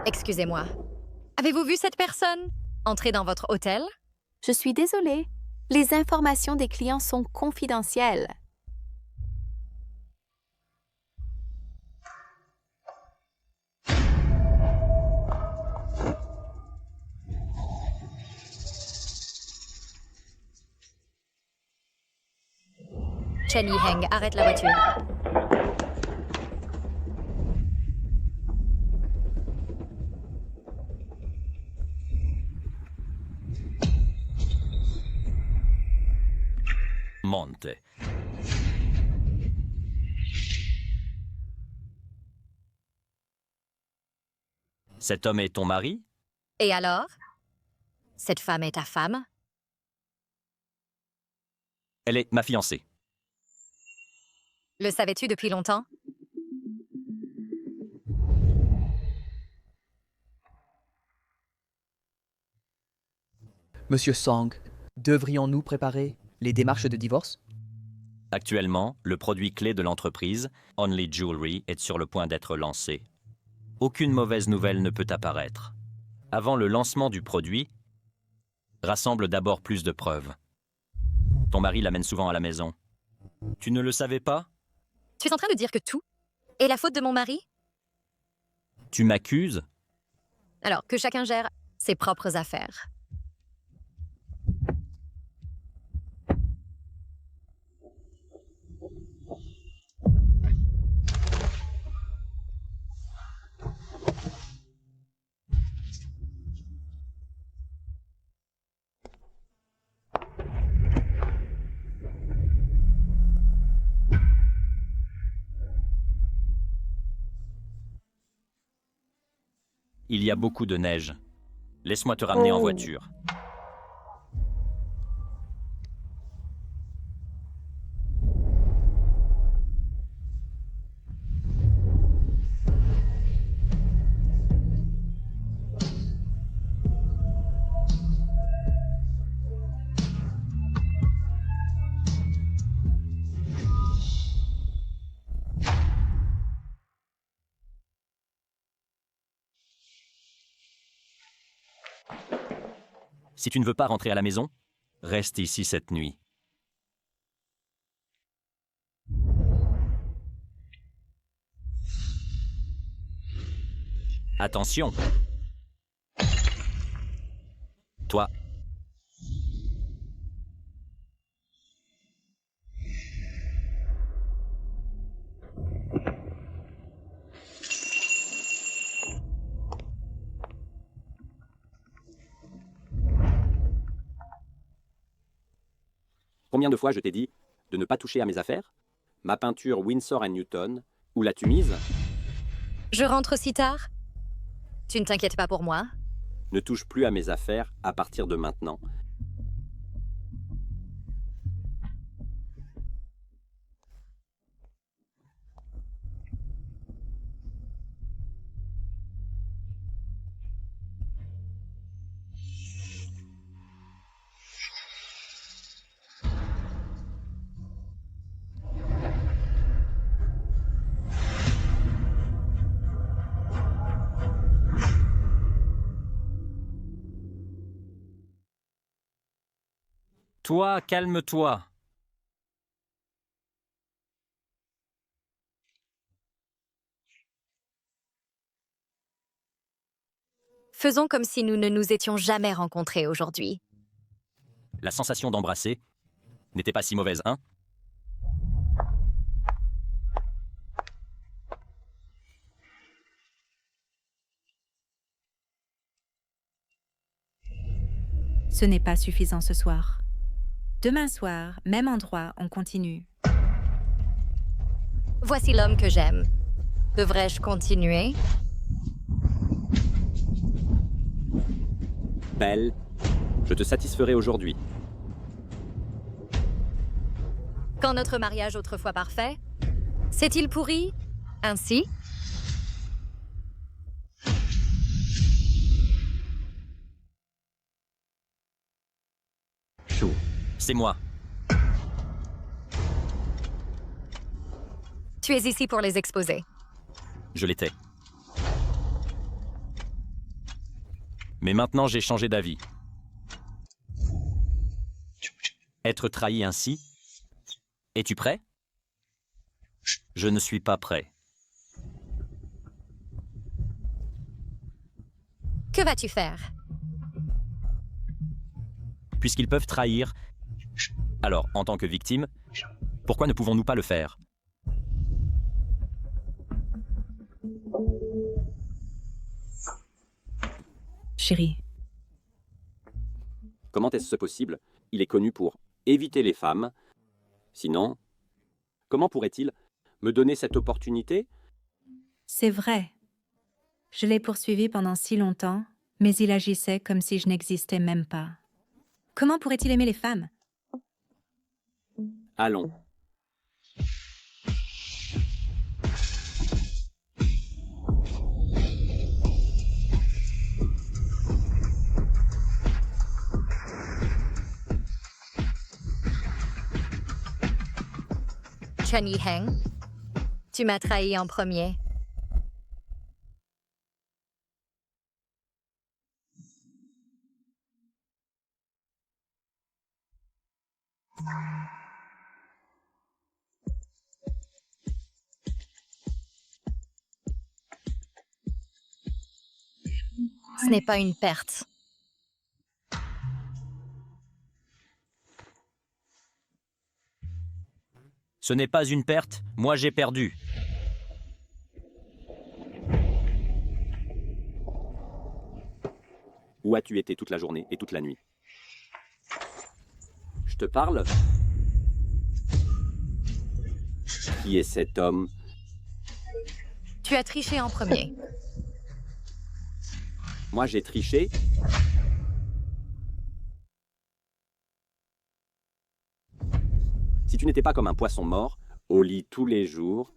Excusez-moi. Avez-vous vu cette personne entrer dans votre hôtel? Je suis désolée. Les informations des clients sont confidentielles. Chen Yiheng, arrête la voiture. Monte. Cet homme est ton mari? Et alors? Cette femme est ta femme? Elle est ma fiancée. Le savais-tu depuis longtemps? Monsieur Song, devrions-nous préparer les démarches de divorce? Actuellement, le produit clé de l'entreprise, Only Jewelry, est sur le point d'être lancé. Aucune mauvaise nouvelle ne peut apparaître. Avant le lancement du produit, rassemble d'abord plus de preuves. Ton mari l'amène souvent à la maison. Tu ne le savais pas? Tu es en train de dire que tout est la faute de mon mari? Tu m'accuses? Alors, que chacun gère ses propres affaires. Il y a beaucoup de neige. Laisse-moi te ramener en voiture. Si tu ne veux pas rentrer à la maison, reste ici cette nuit. Attention! Toi. Combien de fois je t'ai dit de ne pas toucher à mes affaires? Ma peinture Winsor & Newton, où l'as-tu mise? Je rentre si tard? Tu ne t'inquiètes pas pour moi? Ne touche plus à mes affaires à partir de maintenant. Toi, calme-toi. Faisons comme si nous ne nous étions jamais rencontrés aujourd'hui. La sensation d'embrasser n'était pas si mauvaise, hein? Ce n'est pas suffisant ce soir. Demain soir, même endroit, on continue. Voici l'homme que j'aime. Devrais-je continuer? Belle, je te satisferai aujourd'hui. Quand notre mariage autrefois parfait, s'est-il pourri ainsi? Chou. C'est moi. Tu es ici pour les exposer. Je l'étais. Mais maintenant j'ai changé d'avis. Être trahi ainsi? Es-tu prêt? Je ne suis pas prêt. Que vas-tu faire? Puisqu'ils peuvent trahir, alors en tant que victime, pourquoi ne pouvons-nous pas le faire? Chérie, Comment est-ce possible? Il est connu pour éviter les femmes. Sinon, comment pourrait-il me donner cette opportunité? c'est vrai. Je l'ai poursuivi pendant si longtemps, mais il agissait comme si je n'existais même pas. Comment pourrait-il aimer les femmes? Allons. Chen Yiheng, tu m'as trahi en premier. Ce n'est pas une perte. Ce n'est pas une perte, moi j'ai perdu. Où as-tu été toute la journée et toute la nuit? Je te parle? Qui est cet homme? Tu as triché en premier. Moi, j'ai triché? Si tu n'étais pas comme un poisson mort, au lit tous les jours,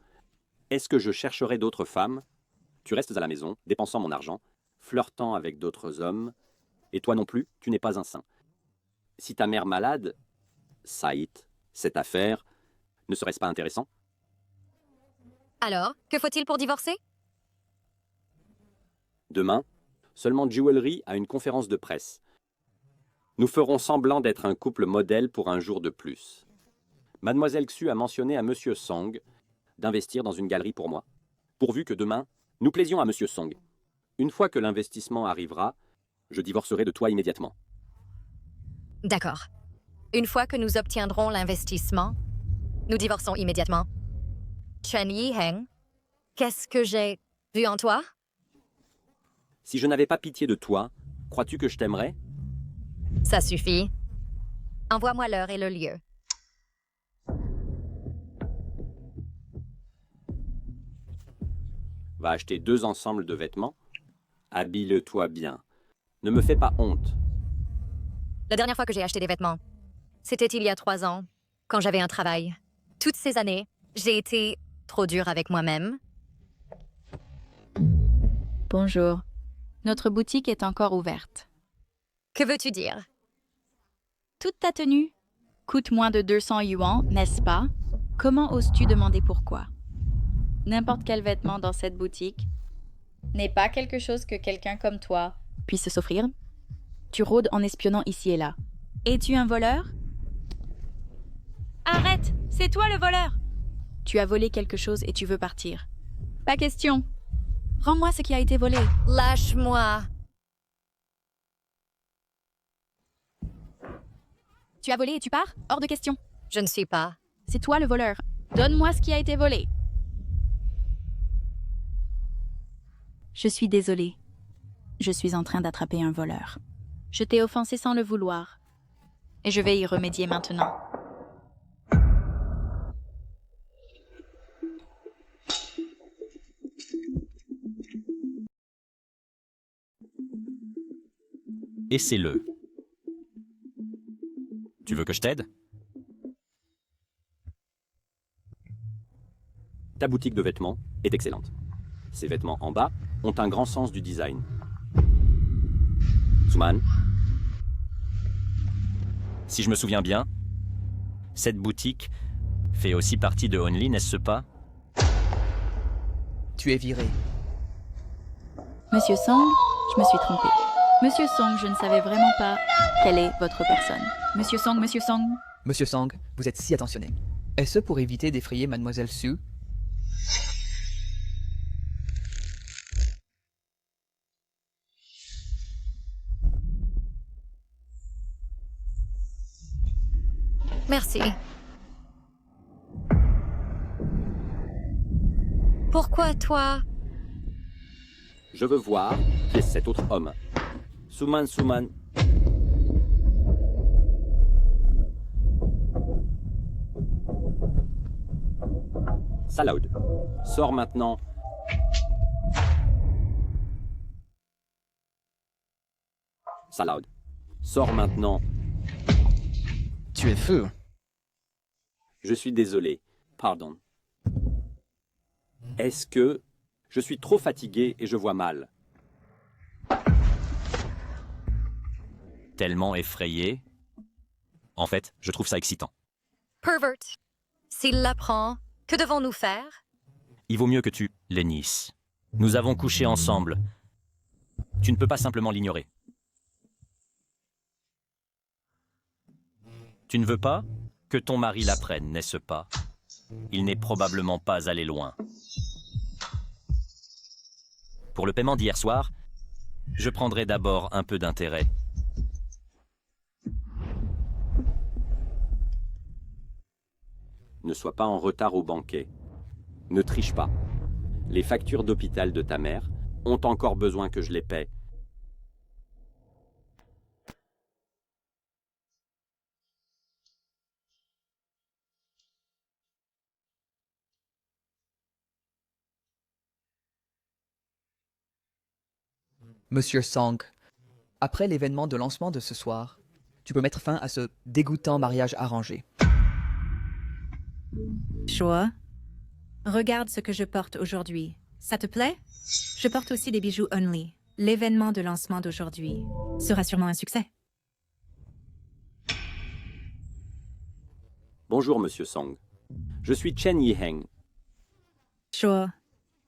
est-ce que je chercherais d'autres femmes? Tu restes à la maison, dépensant mon argent, flirtant avec d'autres hommes, et toi non plus, tu n'es pas un saint. Si ta mère malade, Saït, cette affaire, ne serait-ce pas intéressant? Alors, que faut-il pour divorcer? Demain, seulement Jewelry a une conférence de presse. Nous ferons semblant d'être un couple modèle pour un jour de plus. Mademoiselle Xu a mentionné à Monsieur Song d'investir dans une galerie pour moi, pourvu que demain, nous plaisions à Monsieur Song. Une fois que l'investissement arrivera, je divorcerai de toi immédiatement. D'accord. Une fois que nous obtiendrons l'investissement, nous divorçons immédiatement. Chen Yiheng, qu'est-ce que j'ai vu en toi? Si je n'avais pas pitié de toi, crois-tu que je t'aimerais? Ça suffit. Envoie-moi l'heure et le lieu. Va acheter 2 ensembles de vêtements. Habille-toi bien. Ne me fais pas honte. La dernière fois que j'ai acheté des vêtements, c'était il y a 3 ans, quand j'avais un travail. Toutes ces années, j'ai été trop dure avec moi-même. Bonjour. Notre boutique est encore ouverte. Que veux-tu dire? Toute ta tenue coûte moins de 200 yuan, n'est-ce pas? Comment oses-tu demander pourquoi? N'importe quel vêtement dans cette boutique n'est pas quelque chose que quelqu'un comme toi puisse s'offrir. Tu rôdes en espionnant ici et là. Es-tu un voleur? Arrête! C'est toi le voleur! Tu as volé quelque chose et tu veux partir. Pas question. Rends-moi ce qui a été volé. Lâche-moi! Tu as volé et tu pars? Hors de question. Je ne suis pas. C'est toi le voleur. Donne-moi ce qui a été volé. Je suis désolée. Je suis en train d'attraper un voleur. Je t'ai offensé sans le vouloir. Et je vais y remédier maintenant. Essaie-le. Tu veux que je t'aide? Ta boutique de vêtements est excellente. Ces vêtements en bas ont un grand sens du design. Suman, Si je me souviens bien, cette boutique fait aussi partie de Only, n'est-ce pas? Tu es viré. Monsieur Song, je me suis trompée. Monsieur Song, je ne savais vraiment pas quelle est votre personne. Monsieur Song, Monsieur Song. Monsieur Sang, vous êtes si attentionné. Est-ce pour éviter d'effrayer Mademoiselle Sue? Merci. Pourquoi toi? Je veux voir qui est cet autre homme. Suman, Suman. Salaud. Sors maintenant. Salaud. Sors maintenant. Tu es fou. Je suis désolé. Pardon. Est-ce que je suis trop fatigué et je vois mal? Tellement effrayé. En fait, je trouve ça excitant. Pervert. S'il l'apprend, que devons-nous faire? Il vaut mieux que tu l'énisses. Nous avons couché ensemble. Tu ne peux pas simplement l'ignorer. Tu ne veux pas que ton mari l'apprenne, n'est-ce pas? Il n'est probablement pas allé loin. Pour le paiement d'hier soir, je prendrai d'abord un peu d'intérêt. Ne sois pas en retard au banquet. Ne triche pas. Les factures d'hôpital de ta mère ont encore besoin que je les paie. Monsieur Sang, après l'événement de lancement de ce soir, tu peux mettre fin à ce dégoûtant mariage arrangé. Sure. Regarde ce que je porte aujourd'hui. Ça te plaît? Je porte aussi des bijoux Only. L'événement de lancement d'aujourd'hui sera sûrement un succès. Bonjour, Monsieur Song. Je suis Chen Yiheng. Sure.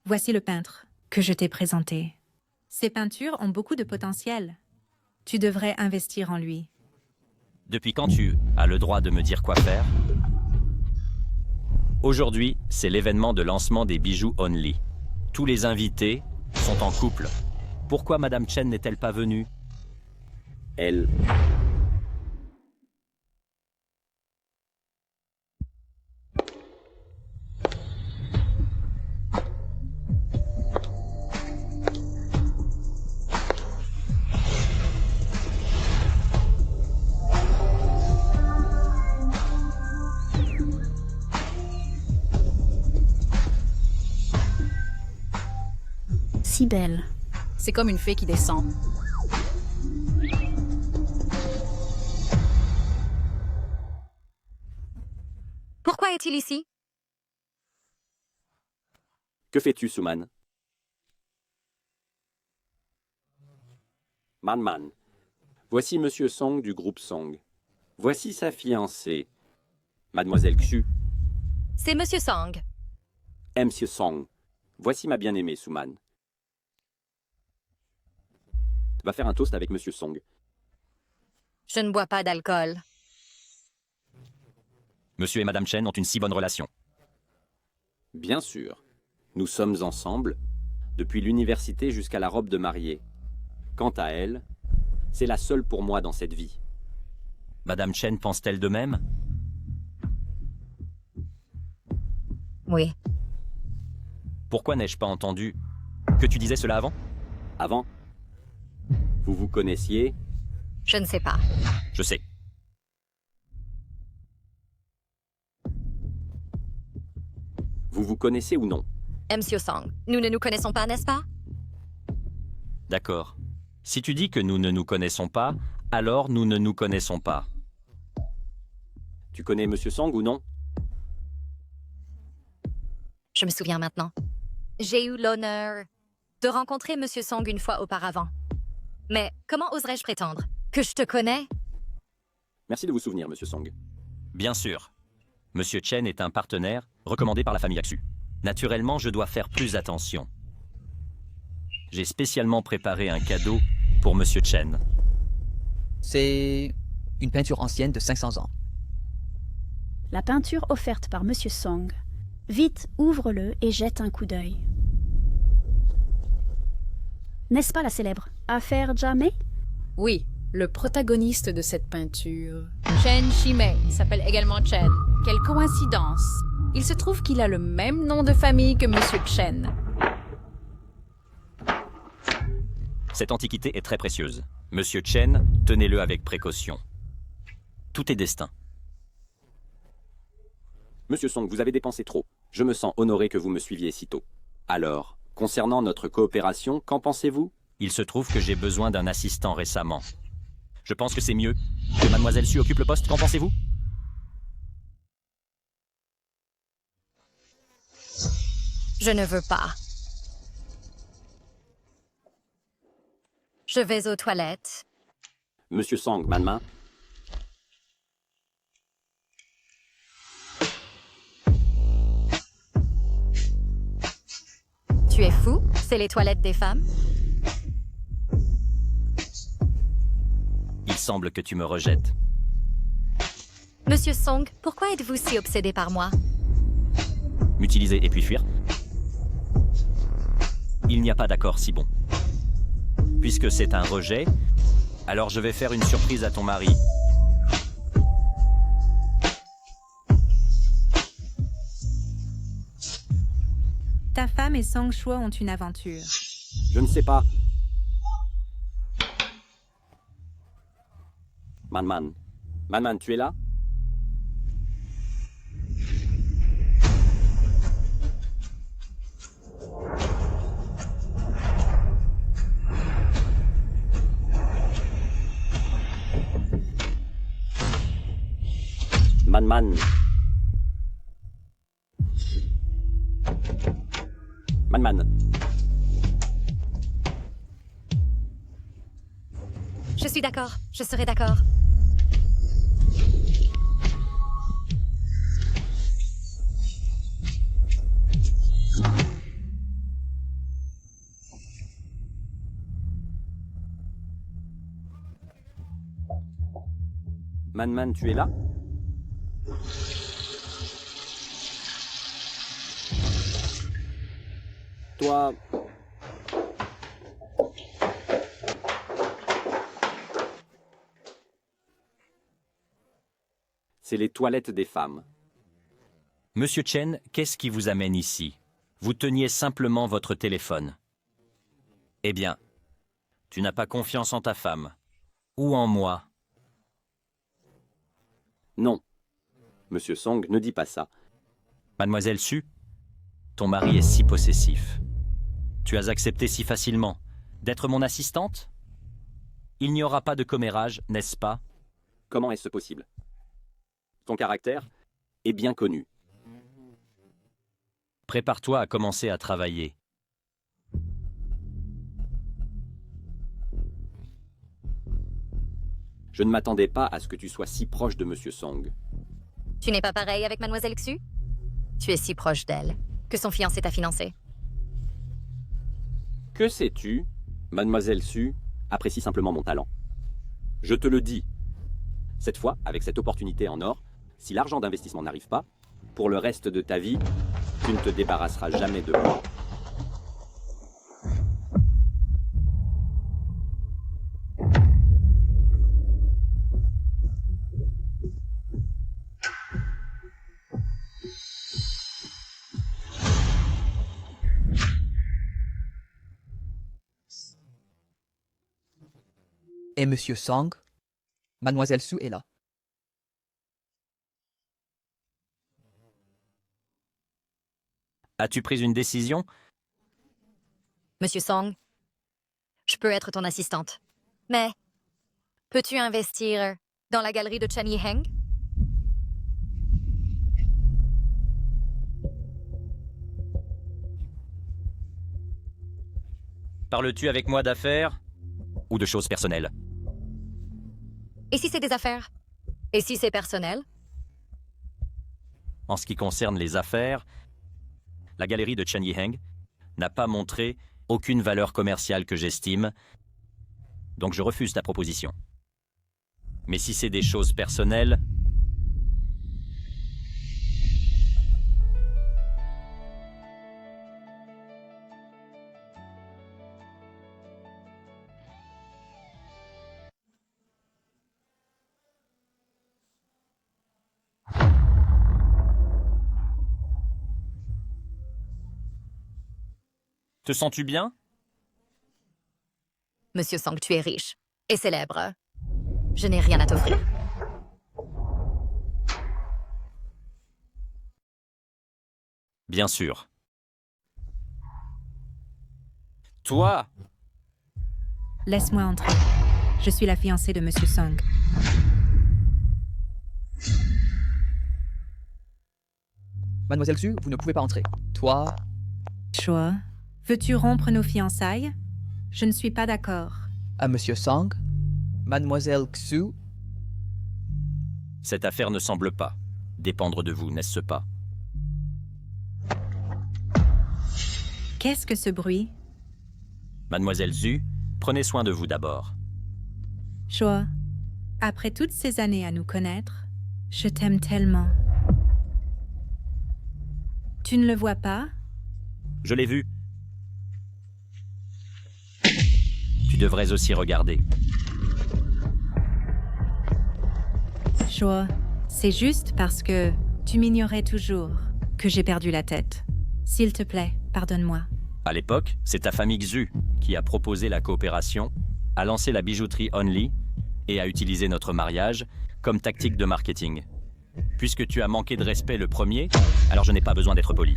Voici le peintre que je t'ai présenté. Ces peintures ont beaucoup de potentiel. Tu devrais investir en lui. Depuis quand tu as le droit de me dire quoi faire? Aujourd'hui, c'est l'événement de lancement des bijoux Only. Tous les invités sont en couple. Pourquoi Madame Chen n'est-elle pas venue? Elle... Si belle. C'est comme une fée qui descend. Pourquoi est-il ici? Que fais-tu, Suman? Man. Voici Monsieur Song du groupe Song. Voici sa fiancée, Mademoiselle Xu. C'est Monsieur Sang. Monsieur Song. Voici ma bien-aimée, Suman. Tu vas faire un toast avec Monsieur Song. Je ne bois pas d'alcool. Monsieur et Madame Chen ont une si bonne relation. Bien sûr. Nous sommes ensemble, depuis l'université jusqu'à la robe de mariée. Quant à elle, c'est la seule pour moi dans cette vie. Madame Chen pense-t-elle de même? Oui. Pourquoi n'ai-je pas entendu que tu disais cela avant? Avant, vous vous connaissiez? Je ne sais pas. Je sais. Vous vous connaissez ou non? Monsieur Sang, nous ne nous connaissons pas, n'est-ce pas? D'accord. Si tu dis que nous ne nous connaissons pas, alors nous ne nous connaissons pas. Tu connais Monsieur Song ou non? Je me souviens maintenant. J'ai eu l'honneur de rencontrer Monsieur Song une fois auparavant. Mais comment oserais-je prétendre que je te connais? Merci de vous souvenir, Monsieur Song. Bien sûr. Monsieur Chen est un partenaire recommandé par la famille Aksu. Naturellement, je dois faire plus attention. J'ai spécialement préparé un cadeau pour Monsieur Chen. C'est une peinture ancienne de 500 ans. La peinture offerte par Monsieur Song. Vite, ouvre-le et jette un coup d'œil. N'est-ce pas la célèbre affaire Jamei? Oui, le protagoniste de cette peinture. Chen Shimei s'appelle également Chen. Quelle coïncidence! Il se trouve qu'il a le même nom de famille que Monsieur Chen. Cette antiquité est très précieuse. Monsieur Chen, tenez-le avec précaution. Tout est destin. Monsieur Song, vous avez dépensé trop. Je me sens honoré que vous me suiviez si tôt. Alors, concernant notre coopération, qu'en pensez-vous? Il se trouve que j'ai besoin d'un assistant récemment. Je pense que c'est mieux que Mademoiselle Su occupe le poste. Qu'en pensez-vous? Je ne veux pas. Je vais aux toilettes. Monsieur Song, Manma, Tu es fou? C'est les toilettes des femmes? Il semble que tu me rejettes. Monsieur Song, pourquoi êtes-vous si obsédé par moi? M'utiliser et puis fuir. Il n'y a pas d'accord si bon. Puisque c'est un rejet, alors je vais faire une surprise à ton mari. Ta femme et Song Shuo ont une aventure. je ne sais pas. Manman. Manman, tu es là? Manman. Manman. Je suis d'accord. Je serai d'accord. Manman, tu es là? Toi... C'est les toilettes des femmes. Monsieur Chen, qu'est-ce qui vous amène ici? Vous teniez simplement votre téléphone. Eh bien, tu n'as pas confiance en ta femme. Ou en moi. Non. Monsieur Song, ne dis pas ça. Mademoiselle Su, ton mari est si possessif. Tu as accepté si facilement d'être mon assistante? Il n'y aura pas de commérage, n'est-ce pas? Comment est-ce possible? Ton caractère est bien connu. Prépare-toi à commencer à travailler. Je ne m'attendais pas à ce que tu sois si proche de Monsieur Song. Tu n'es pas pareil avec Mademoiselle Xu? Tu es si proche d'elle que son fiancé t'a financé. Que sais-tu? Mademoiselle Su apprécie simplement mon talent. Je te le dis. Cette fois, avec cette opportunité en or, si l'argent d'investissement n'arrive pas, pour le reste de ta vie, tu ne te débarrasseras jamais de moi. Et Monsieur Song, Mademoiselle Su est là. As-tu pris une décision? Monsieur Song, je peux être ton assistante. Mais peux-tu investir dans la galerie de Chen Yiheng? Parles-tu avec moi d'affaires ou de choses personnelles? Et si c'est des affaires? Et si c'est personnel? En ce qui concerne les affaires, la galerie de Chen Yiheng n'a pas montré aucune valeur commerciale que j'estime donc je refuse ta proposition. Mais si c'est des choses personnelles... Te sens-tu bien? Monsieur Song, tu es riche et célèbre. Je n'ai rien à t'offrir. Bien sûr. Toi! Laisse-moi entrer. Je suis la fiancée de Monsieur Song. Mademoiselle Xu, vous ne pouvez pas entrer. Toi, Choi, veux-tu rompre nos fiançailles? Je ne suis pas d'accord. à Monsieur Song, Mademoiselle Xu, Cette affaire ne semble pas dépendre de vous, n'est-ce pas? Qu'est-ce que ce bruit? Mademoiselle Zhu, prenez soin de vous d'abord. Choi, après toutes ces années à nous connaître, je t'aime tellement. Tu ne le vois pas? Je l'ai vu. Tu devrais aussi regarder. Choi, c'est juste parce que tu m'ignorais toujours que j'ai perdu la tête. S'il te plaît, pardonne-moi. À l'époque, c'est ta famille Xu qui a proposé la coopération, a lancé la bijouterie Only et a utilisé notre mariage comme tactique de marketing. Puisque tu as manqué de respect le premier, alors je n'ai pas besoin d'être poli.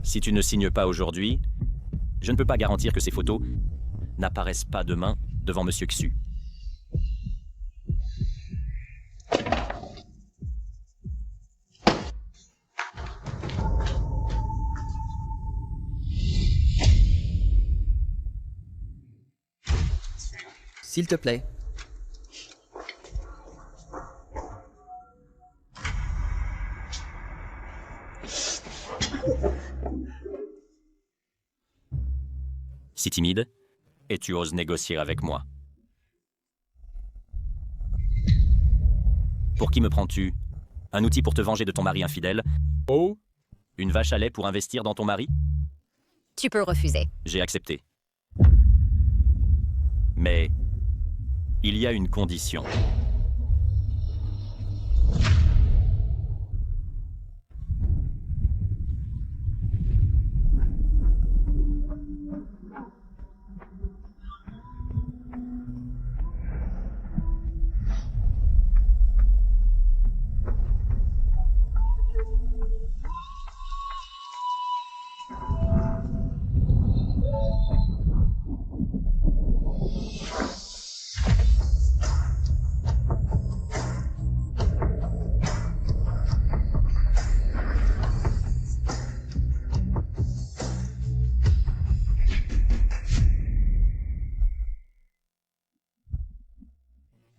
Si tu ne signes pas aujourd'hui, je ne peux pas garantir que ces photos n'apparaissent pas demain devant Monsieur Xu. s'il te plaît. Si timide, et tu oses négocier avec moi. Pour qui me prends-tu? Un outil pour te venger de ton mari infidèle? Oh? Une vache à lait pour investir dans ton mari? Tu peux refuser. J'ai accepté. Mais il y a une condition.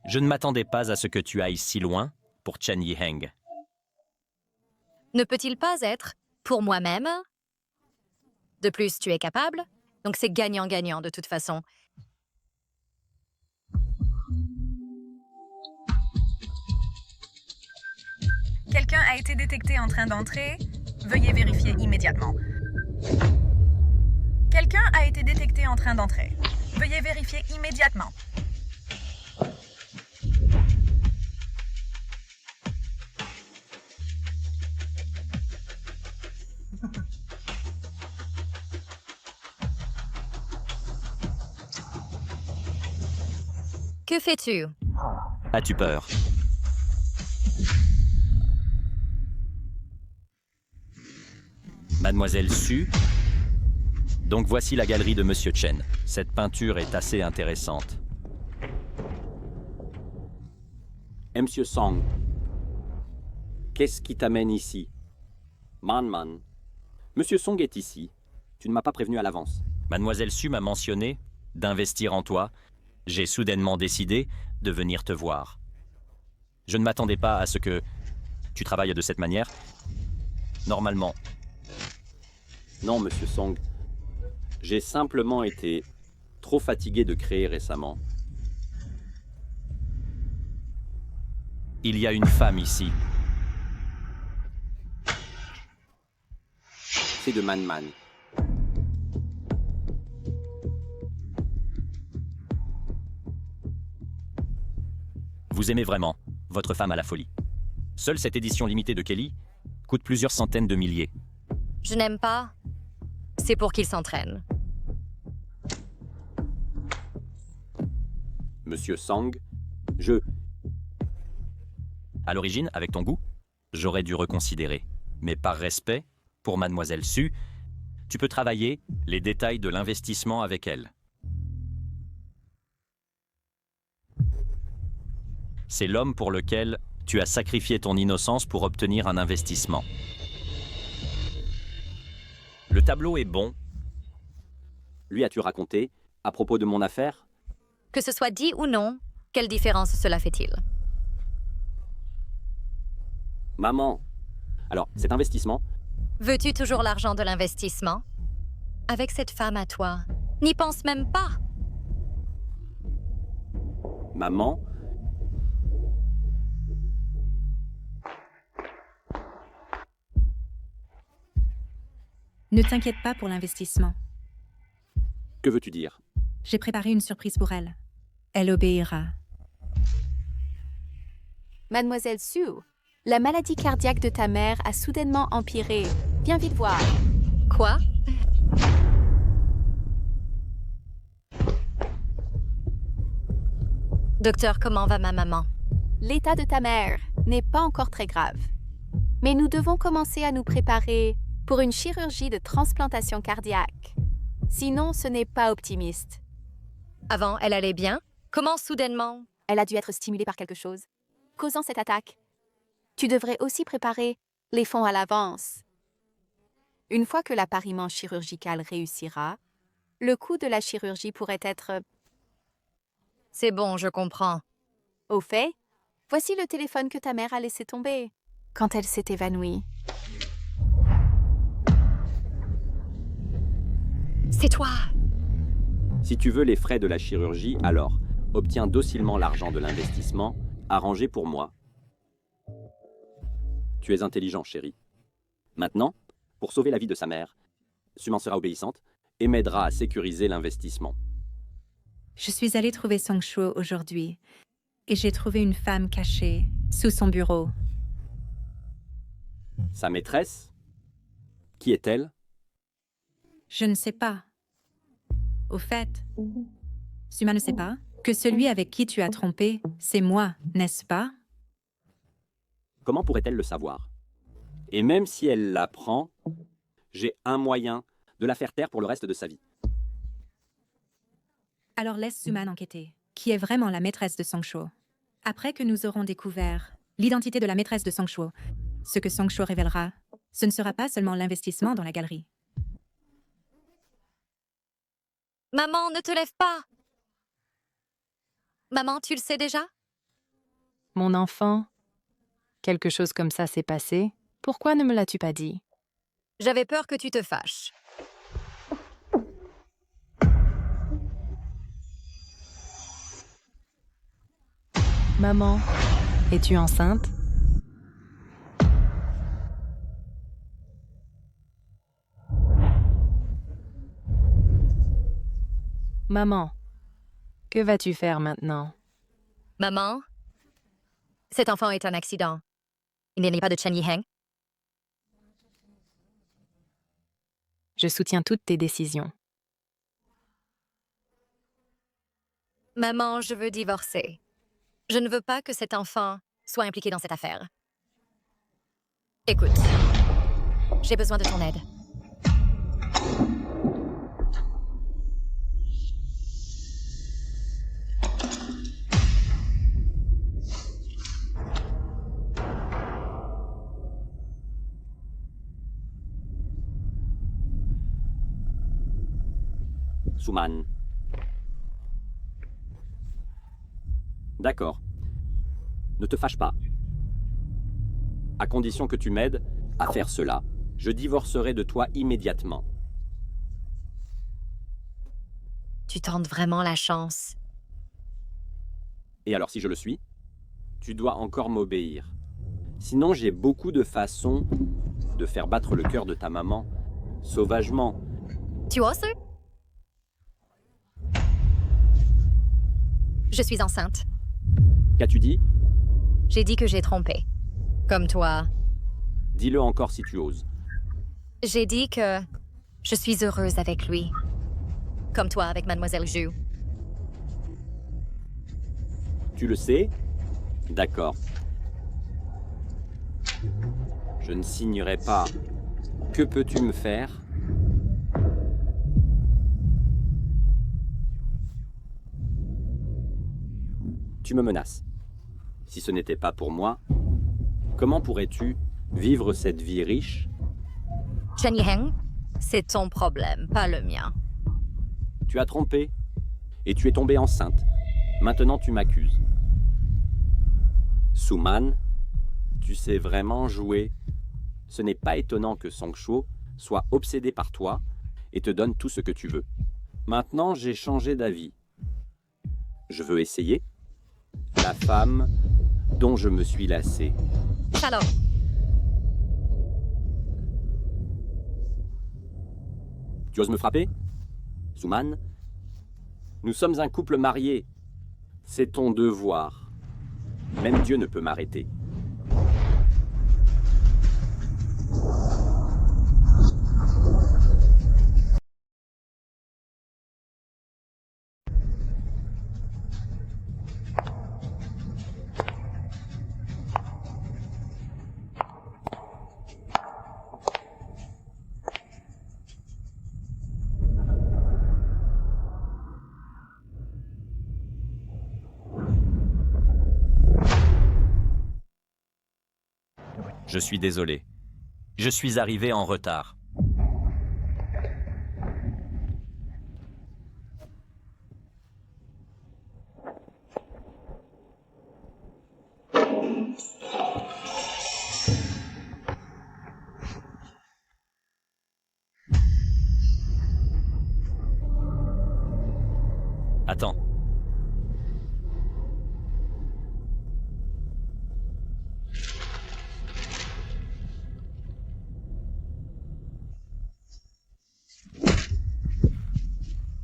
Je ne m'attendais pas à ce que tu ailles si loin pour Chen Yiheng. Ne peut-il pas être pour moi-même? De plus, tu es capable, donc c'est gagnant-gagnant de toute façon. Quelqu'un a été détecté en train d'entrer. Veuillez vérifier immédiatement. Quelqu'un a été détecté en train d'entrer. Veuillez vérifier immédiatement. Que fais-tu? As-tu peur? Mademoiselle Su? Donc voici la galerie de Monsieur Chen. Cette peinture est assez intéressante. Et Monsieur Song, qu'est-ce qui t'amène ici? Man. Monsieur Song est ici. Tu ne m'as pas prévenu à l'avance. Mademoiselle Su m'a mentionné d'investir en toi. J'ai soudainement décidé de venir te voir. Je ne m'attendais pas à ce que tu travailles de cette manière. Normalement, Non, monsieur Song. J'ai simplement été trop fatigué de créer récemment. Il y a une femme ici. C'est de Man Man. Vous aimez vraiment votre femme à la folie. Seule cette édition limitée de Kelly coûte plusieurs centaines de milliers. Je n'aime pas. C'est pour qu'il s'entraîne. Monsieur Sang, À l'origine, avec ton goût, j'aurais dû reconsidérer. Mais par respect pour Mademoiselle Su, tu peux travailler les détails de l'investissement avec elle. C'est l'homme pour lequel tu as sacrifié ton innocence pour obtenir un investissement. Le tableau est bon. Lui as-tu raconté à propos de mon affaire? Que ce soit dit ou non, quelle différence cela fait-il? Maman. Alors, cet investissement, Veux-tu toujours l'argent de l'investissement? Avec cette femme à toi, n'y pense même pas. maman, Ne t'inquiète pas pour l'investissement. que veux-tu dire? J'ai préparé une surprise pour elle. Elle obéira. Mademoiselle Sue, la maladie cardiaque de ta mère a soudainement empiré. Viens vite voir. Quoi? Docteur, comment va ma maman? L'état de ta mère n'est pas encore très grave. Mais nous devons commencer à nous préparer pour une chirurgie de transplantation cardiaque. Sinon, ce n'est pas optimiste. Avant, elle allait bien? Comment soudainement? Elle a dû être stimulée par quelque chose, causant cette attaque. Tu devrais aussi préparer les fonds à l'avance. Une fois que l'appariement chirurgical réussira, le coût de la chirurgie pourrait être... C'est bon, je comprends. Au fait, voici le téléphone que ta mère a laissé tomber quand elle s'est évanouie. C'est toi! Si tu veux les frais de la chirurgie, alors obtiens docilement l'argent de l'investissement arrangé pour moi. Tu es intelligent, chérie. Maintenant, pour sauver la vie de sa mère, Suman sera obéissante et m'aidera à sécuriser l'investissement. Je suis allée trouver Song Shuo aujourd'hui et j'ai trouvé une femme cachée sous son bureau. Sa maîtresse? Qui est-elle? Je ne sais pas. Au fait, Suma ne sait pas que celui avec qui tu as trompé, c'est moi, n'est-ce pas? Comment pourrait-elle le savoir? Et même si elle l'apprend, j'ai un moyen de la faire taire pour le reste de sa vie. Alors laisse Suman enquêter, qui est vraiment la maîtresse de Song Shuo. Après que nous aurons découvert l'identité de la maîtresse de Song Shuo, ce que Song Shuo révélera, ce ne sera pas seulement l'investissement dans la galerie. Maman, ne te lève pas! Maman, tu le sais déjà? Mon enfant, quelque chose comme ça s'est passé. Pourquoi ne me l'as-tu pas dit? J'avais peur que tu te fâches. Maman, es-tu enceinte? Maman, que vas-tu faire maintenant? Maman, cet enfant est un accident. Il n'est pas de Chen Yiheng. Je soutiens toutes tes décisions. Maman, je veux divorcer. Je ne veux pas que cet enfant soit impliqué dans cette affaire. Écoute, j'ai besoin de ton aide. Suman. D'accord. Ne te fâche pas. À condition que tu m'aides à faire cela, je divorcerai de toi immédiatement. Tu tentes vraiment la chance. Et alors si je le suis, tu dois encore m'obéir. Sinon j'ai beaucoup de façons de faire battre le cœur de ta maman, sauvagement. Tu oses? Je suis enceinte. Qu'as-tu dit? J'ai dit que j'ai trompé. Comme toi. Dis-le encore si tu oses. J'ai dit que je suis heureuse avec lui. Comme toi avec Mademoiselle Ju. Tu le sais? D'accord. Je ne signerai pas. Que peux-tu me faire? Tu me menaces. Si ce n'était pas pour moi, comment pourrais-tu vivre cette vie riche? Chen Yiheng, c'est ton problème, pas le mien. Tu as trompé et tu es tombée enceinte. Maintenant tu m'accuses. Suman, tu sais vraiment jouer. Ce n'est pas étonnant que Songsho soit obsédé par toi et te donne tout ce que tu veux. Maintenant, j'ai changé d'avis. Je veux essayer la femme dont je me suis lassé. Alors, tu oses me frapper? Suman, nous sommes un couple marié. C'est ton devoir. Même Dieu ne peut m'arrêter. Je suis désolé. Je suis arrivé en retard. Attends.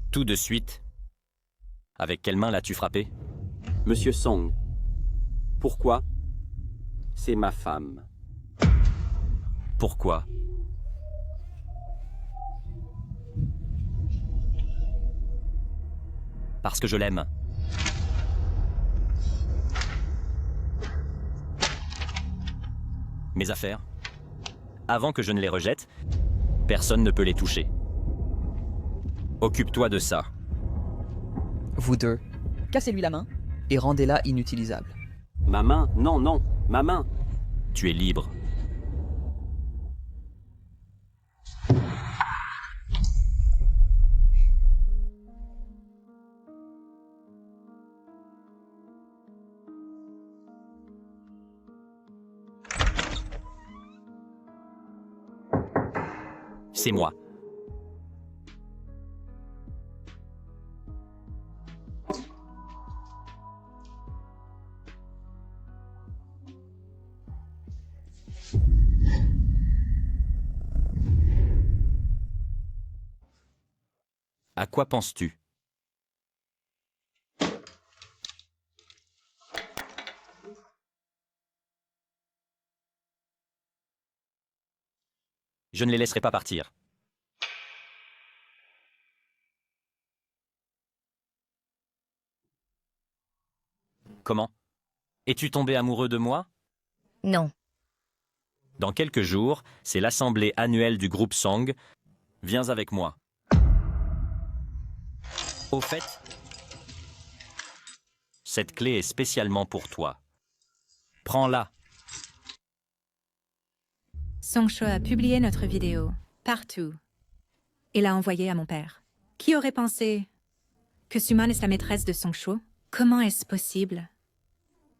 Tout de suite. Avec quelle main l'as-tu frappé? Monsieur Song, pourquoi? C'est ma femme. Pourquoi? Parce que je l'aime. Mes affaires, avant que je ne les rejette, personne ne peut les toucher. Occupe-toi de ça. Vous deux, cassez-lui la main et rendez-la inutilisable. Ma main? Non, non, ma main. Tu es libre. C'est moi. À quoi penses-tu? Je ne les laisserai pas partir. Comment? Es-tu tombé amoureux de moi? non. Dans quelques jours, c'est l'assemblée annuelle du groupe Song. Viens avec moi. Au fait, cette clé est spécialement pour toi. Prends-la. Songsho a publié notre vidéo partout et l'a envoyée à mon père. Qui aurait pensé que Suman est la maîtresse de Songsho? Comment est-ce possible?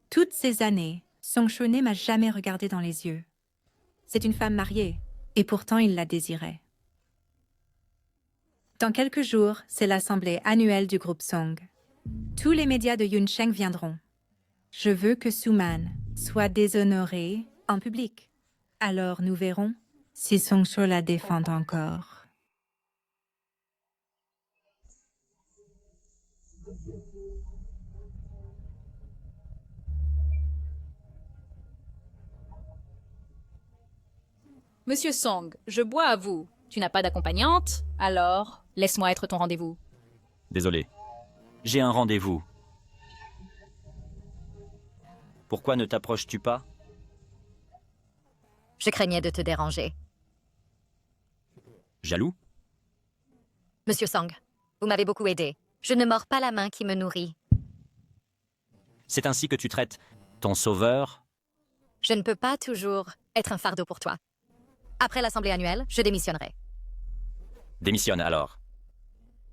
Toutes ces années, Songsho ne m'a jamais regardé dans les yeux. C'est une femme mariée, et pourtant il la désirait. Dans quelques jours, c'est l'assemblée annuelle du groupe Song. Tous les médias de Yuncheng viendront. Je veux que Suman soit déshonoré en public. Alors nous verrons si Songsho la défend encore. Monsieur Song, je bois à vous. Tu n'as pas d'accompagnante, alors laisse-moi être ton rendez-vous. Désolé. J'ai un rendez-vous. Pourquoi ne t'approches-tu pas? Je craignais de te déranger. Jaloux? Monsieur Song, vous m'avez beaucoup aidé. Je ne mords pas la main qui me nourrit. C'est ainsi que tu traites ton sauveur? Je ne peux pas toujours être un fardeau pour toi. Après l'assemblée annuelle, je démissionnerai. Démissionne alors.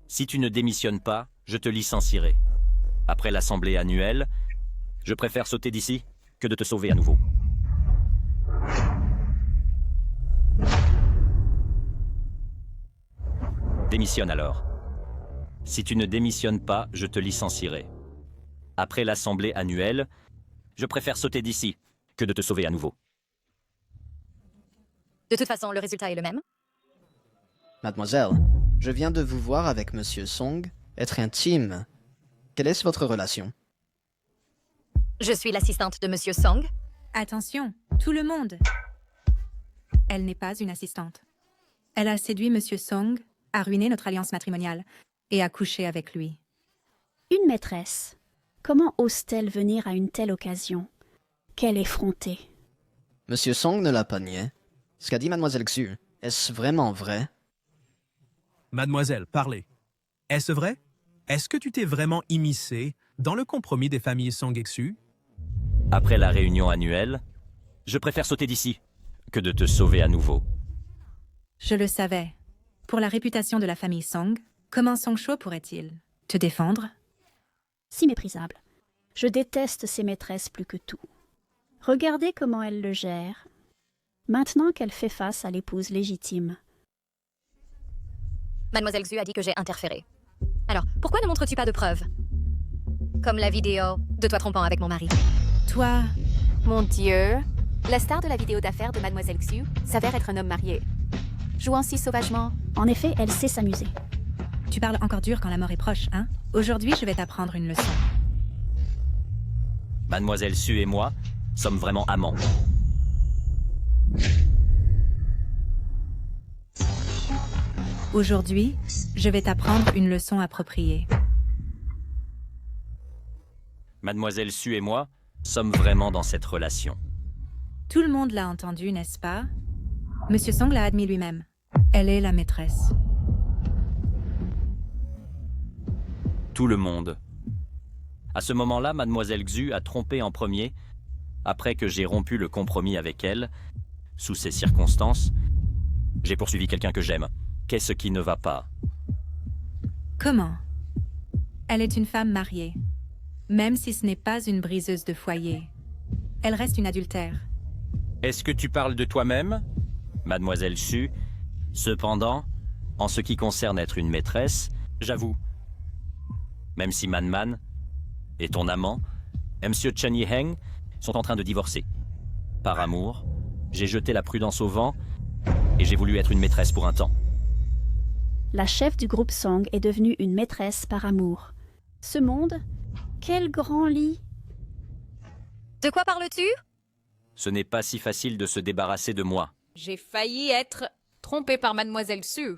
Si tu ne démissionnes pas, je te licencierai. Après l'assemblée annuelle, je préfère sauter d'ici que de te sauver à nouveau. Démissionne alors. Si tu ne démissionnes pas, je te licencierai. Après l'assemblée annuelle, je préfère sauter d'ici que de te sauver à nouveau. De toute façon, le résultat est le même. Mademoiselle, je viens de vous voir avec Monsieur Song, être intime. Quelle est votre relation? Je suis l'assistante de Monsieur Song. Attention, tout le monde. Elle n'est pas une assistante. Elle a séduit Monsieur Song, a ruiné notre alliance matrimoniale et a couché avec lui. Une maîtresse. Comment ose-t-elle venir à une telle occasion? Quelle effrontée. Monsieur Song ne l'a pas nié. Ce qu'a dit Mademoiselle Xu, est-ce vraiment vrai? Mademoiselle, parlez. Est-ce vrai? Est-ce que tu t'es vraiment immiscée dans le compromis des familles Song et Xu? Après la réunion annuelle, je préfère sauter d'ici que de te sauver à nouveau. Je le savais. Pour la réputation de la famille Song, comment Songsho pourrait-il te défendre? Si méprisable. Je déteste ces maîtresses plus que tout. Regardez comment elle le gère. Maintenant qu'elle fait face à l'épouse légitime. Mademoiselle Xu a dit que j'ai interféré. Alors, pourquoi ne montres-tu pas de preuves? Comme la vidéo de toi trompant avec mon mari. Toi... Mon Dieu, la star de la vidéo d'affaires de Mademoiselle Xu s'avère être un homme marié. Jouant si sauvagement. En effet, elle sait s'amuser. Tu parles encore dur quand la mort est proche, hein? Aujourd'hui, je vais t'apprendre une leçon. Mademoiselle Xu et moi sommes vraiment amants. Aujourd'hui, je vais t'apprendre une leçon appropriée. Mademoiselle Xu et moi sommes vraiment dans cette relation. Tout le monde l'a entendu, n'est-ce pas? Monsieur Song l'a admis lui-même. Elle est la maîtresse. Tout le monde. À ce moment-là, Mademoiselle Xu a trompé en premier, après que j'ai rompu le compromis avec elle. Sous ces circonstances, j'ai poursuivi quelqu'un que j'aime. Qu'est-ce qui ne va pas? Comment? Elle est une femme mariée. Même si ce n'est pas une briseuse de foyer. Elle reste une adultère. Est-ce que tu parles de toi-même, Mademoiselle Xu? Cependant, en ce qui concerne être une maîtresse, j'avoue, même si Man et ton amant, Monsieur Chen Yiheng, sont en train de divorcer. Par amour, j'ai jeté la prudence au vent et j'ai voulu être une maîtresse pour un temps. La chef du groupe Song est devenue une maîtresse par amour. Ce monde, quel grand lit! De quoi parles-tu? Ce n'est pas si facile de se débarrasser de moi. J'ai failli être trompée par Mademoiselle Xu.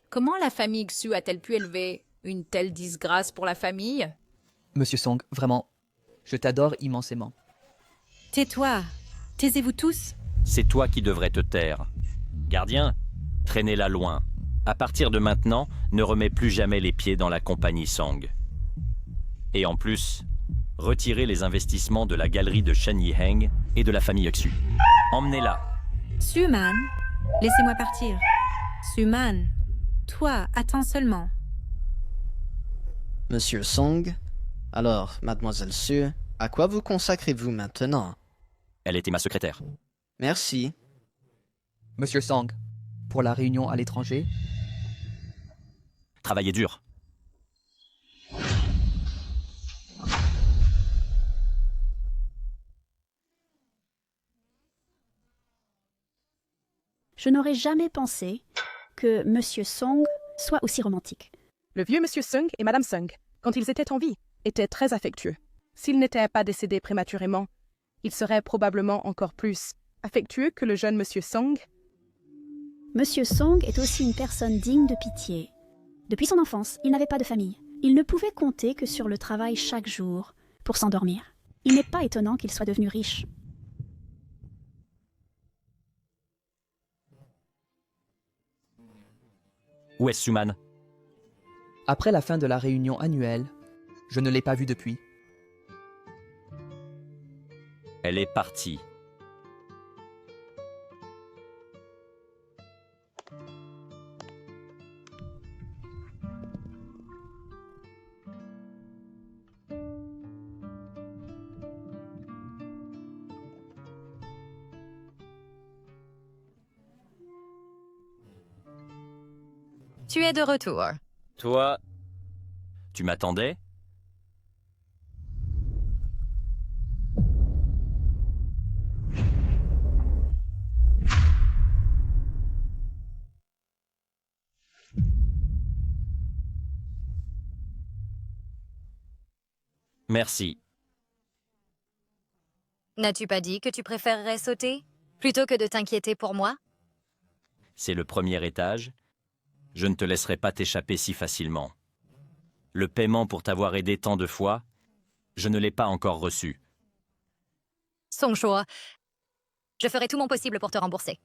Comment la famille Xu a-t-elle pu élever une telle disgrâce pour la famille? Monsieur Song, vraiment, je t'adore immensément. Tais-toi. Taisez-vous tous. C'est toi qui devrais te taire. Gardien, traînez-la loin. À partir de maintenant, ne remets plus jamais les pieds dans la compagnie Song. Et en plus, retirez les investissements de la galerie de Chen Yiheng et de la famille Xu. Emmenez-la. Suman, laissez-moi partir. Suman, toi, attends seulement. Monsieur Song, alors, Mademoiselle Xu, à quoi vous consacrez-vous maintenant? Elle était ma secrétaire. Merci. Monsieur Song, pour la réunion à l'étranger, Travaillez dur. Je n'aurais jamais pensé que Monsieur Song soit aussi romantique. Le vieux Monsieur Sung et Madame Sung, quand ils étaient en vie, étaient très affectueux. S'ils n'étaient pas décédés prématurément, ils seraient probablement encore plus affectueux que le jeune Monsieur Song. Monsieur Song est aussi une personne digne de pitié. Depuis son enfance, il n'avait pas de famille. Il ne pouvait compter que sur le travail chaque jour pour s'endormir. Il n'est pas étonnant qu'il soit devenu riche. Où est Suman? Après la fin de la réunion annuelle, je ne l'ai pas vue depuis. Elle est partie. Tu es de retour. Toi, tu m'attendais? Merci. N'as-tu pas dit que tu préférerais sauter plutôt que de t'inquiéter pour moi? C'est le premier étage. Je ne te laisserai pas t'échapper si facilement. Le paiement pour t'avoir aidé tant de fois, je ne l'ai pas encore reçu. Son choix. Je ferai tout mon possible pour te rembourser.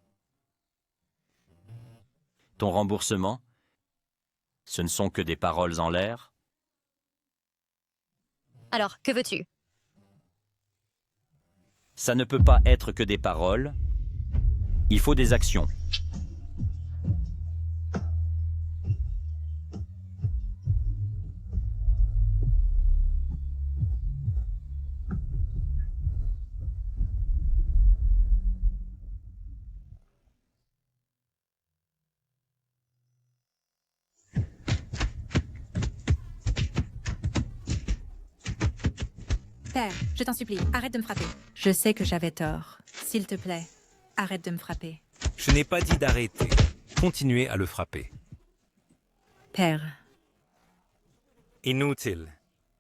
Ton remboursement? Ce ne sont que des paroles en l'air? Alors, que veux-tu? Ça ne peut pas être que des paroles. Il faut des actions. Père, je t'en supplie, arrête de me frapper. Je sais que j'avais tort. S'il te plaît, arrête de me frapper. Je n'ai pas dit d'arrêter. Continuez à le frapper. Père. Inutile.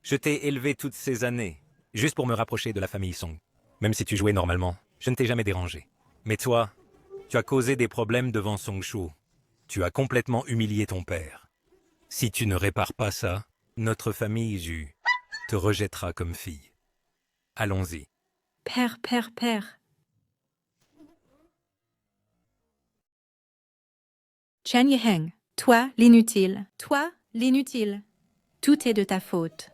Je t'ai élevé toutes ces années, juste pour me rapprocher de la famille Song. Même si tu jouais normalement, je ne t'ai jamais dérangé. Mais toi, tu as causé des problèmes devant Song Shu. Tu as complètement humilié ton père. Si tu ne répares pas ça, notre famille Ju te rejettera comme fille. Allons-y. Père. Chen Yiheng, toi l'inutile. Toi l'inutile. Tout est de ta faute.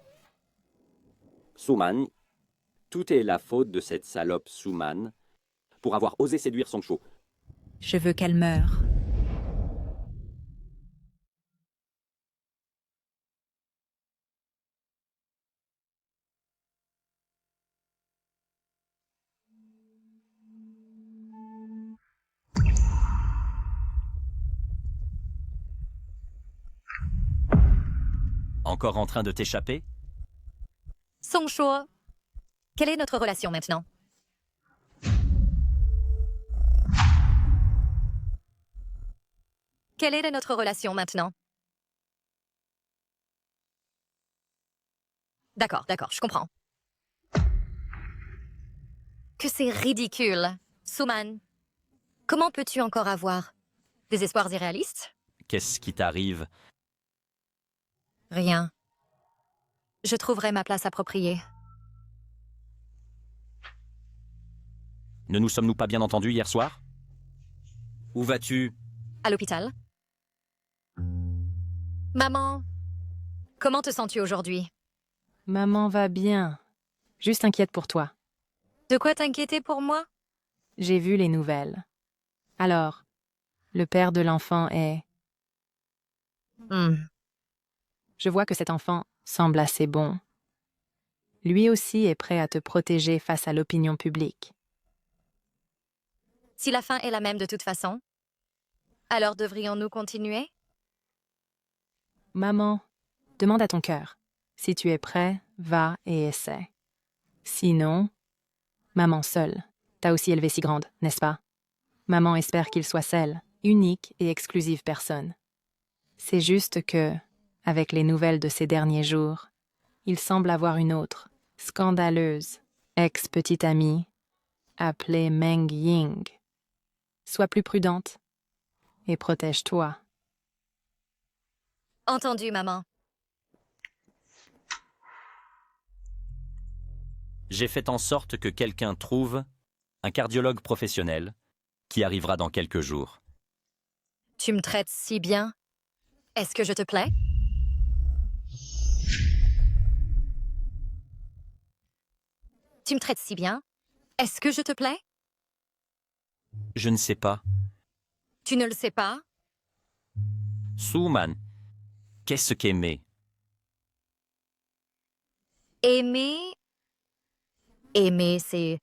Suman, tout est la faute de cette salope Suman pour avoir osé séduire Song Shu. Je veux qu'elle meure. Encore en train de t'échapper? Song Shu, quelle est notre relation maintenant? Quelle est notre relation maintenant? D'accord, je comprends. Que c'est ridicule. Suman, comment peux-tu encore avoir des espoirs irréalistes? Qu'est-ce qui t'arrive? Rien. Je trouverai ma place appropriée. Ne nous sommes-nous pas bien entendus hier soir? Où vas-tu? À l'hôpital. Maman, comment te sens-tu aujourd'hui? Maman va bien. Juste inquiète pour toi. De quoi t'inquiéter pour moi? J'ai vu les nouvelles. Alors, le père de l'enfant est... Je vois que cet enfant semble assez bon. Lui aussi est prêt à te protéger face à l'opinion publique. Si la fin est la même de toute façon, alors devrions-nous continuer? maman, demande à ton cœur. Si tu es prêt, va et essaie. Sinon, maman seule. T'as aussi élevé si grande, n'est-ce pas? Maman espère qu'il soit celle, unique et exclusive personne. C'est juste que, avec les nouvelles de ces derniers jours, il semble avoir une autre, scandaleuse, ex-petite amie, appelée Meng Ying. Sois plus prudente et protège-toi. Entendu, maman. J'ai fait en sorte que quelqu'un trouve un cardiologue professionnel qui arrivera dans quelques jours. Tu me traites si bien. Est-ce que je te plais? Tu me traites si bien. Est-ce que je te plais? Je ne sais pas. Tu ne le sais pas? Suman, qu'est-ce qu'aimer? Aimer... Aimer, c'est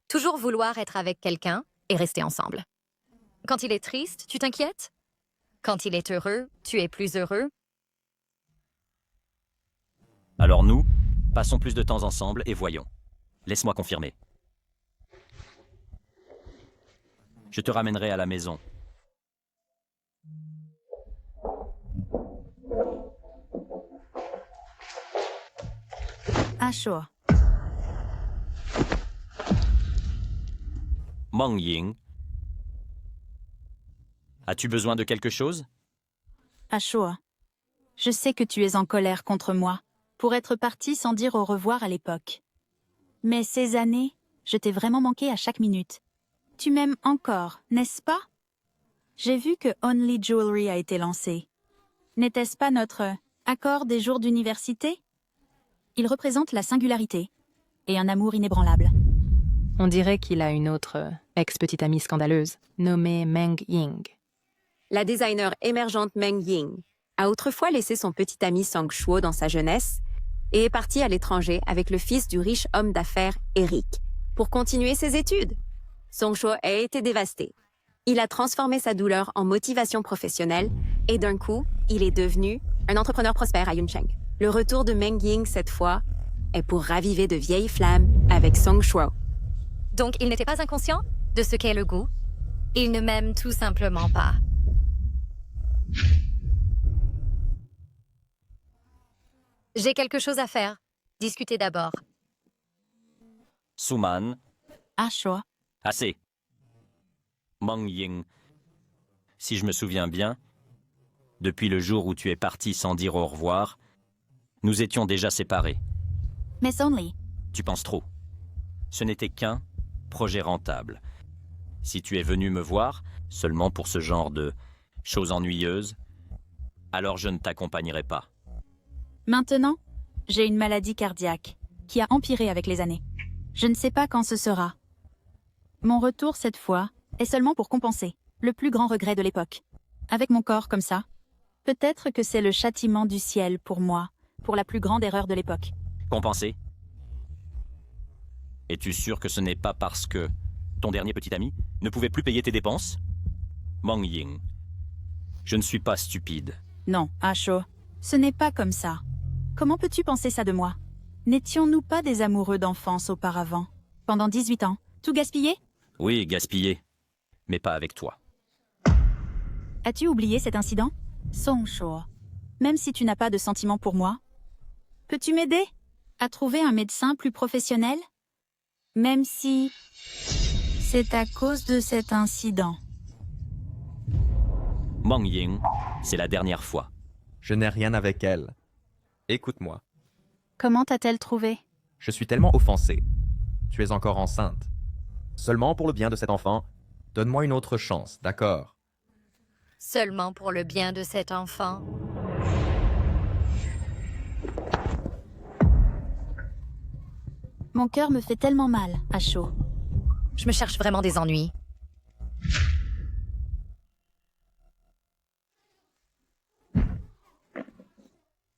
toujours vouloir être avec quelqu'un et rester ensemble. Quand il est triste, tu t'inquiètes? Quand il est heureux, tu es plus heureux? Alors nous, passons plus de temps ensemble et voyons. Laisse-moi confirmer. Je te ramènerai à la maison. À chaud. Meng Ying. As-tu besoin de quelque chose? À chaud. Je sais que tu es en colère contre moi pour être parti sans dire au revoir à l'époque. Mais ces années, je t'ai vraiment manqué à chaque minute. Tu m'aimes encore, n'est-ce pas? J'ai vu que Only Jewelry a été lancé. N'était-ce pas notre accord des jours d'université? Il représente la singularité et un amour inébranlable. On dirait qu'il a une autre ex-petite amie scandaleuse, nommée Meng Ying. La designer émergente Meng Ying a autrefois laissé son petit ami Song Shuo dans sa jeunesse et est partie à l'étranger avec le fils du riche homme d'affaires Eric pour continuer ses études. Song Shuo a été dévasté. Il a transformé sa douleur en motivation professionnelle et d'un coup, il est devenu un entrepreneur prospère à Yuncheng. Le retour de Meng Ying cette fois est pour raviver de vieilles flammes avec Song Shuo. Donc, il n'était pas inconscient de ce qu'est le goût. Il ne m'aime tout simplement pas. J'ai quelque chose à faire. Discutez d'abord. Suman. À chaud. Assez. Meng Ying. Si je me souviens bien, depuis le jour où tu es parti sans dire au revoir, nous étions déjà séparés. Miss Only. Tu penses trop. Ce n'était qu'un projet rentable. Si tu es venu me voir seulement pour ce genre de choses ennuyeuses, alors je ne t'accompagnerai pas. Maintenant, j'ai une maladie cardiaque qui a empiré avec les années. Je ne sais pas quand ce sera. Mon retour cette fois est seulement pour compenser le plus grand regret de l'époque. Avec mon corps comme ça, peut-être que c'est le châtiment du ciel pour moi, pour la plus grande erreur de l'époque. Compenser? Es-tu sûr que ce n'est pas parce que ton dernier petit ami ne pouvait plus payer tes dépenses? Meng Ying, je ne suis pas stupide. Non, Asho, ce n'est pas comme ça. Comment peux-tu penser ça de moi? N'étions-nous pas des amoureux d'enfance auparavant? Pendant 18 ans, tout gaspillé? Oui, gaspillé, mais pas avec toi. As-tu oublié cet incident? Song Shuo, même si tu n'as pas de sentiments pour moi, peux-tu m'aider à trouver un médecin plus professionnel? Même si c'est à cause de cet incident. Meng Ying, c'est la dernière fois. Je n'ai rien avec elle. Écoute-moi. Comment t'a-t-elle trouvé? Je suis tellement offensé. Tu es encore enceinte. Seulement pour le bien de cet enfant, donne-moi une autre chance, d'accord? Seulement pour le bien de cet enfant. Mon cœur me fait tellement mal, à chaud. Je me cherche vraiment des ennuis.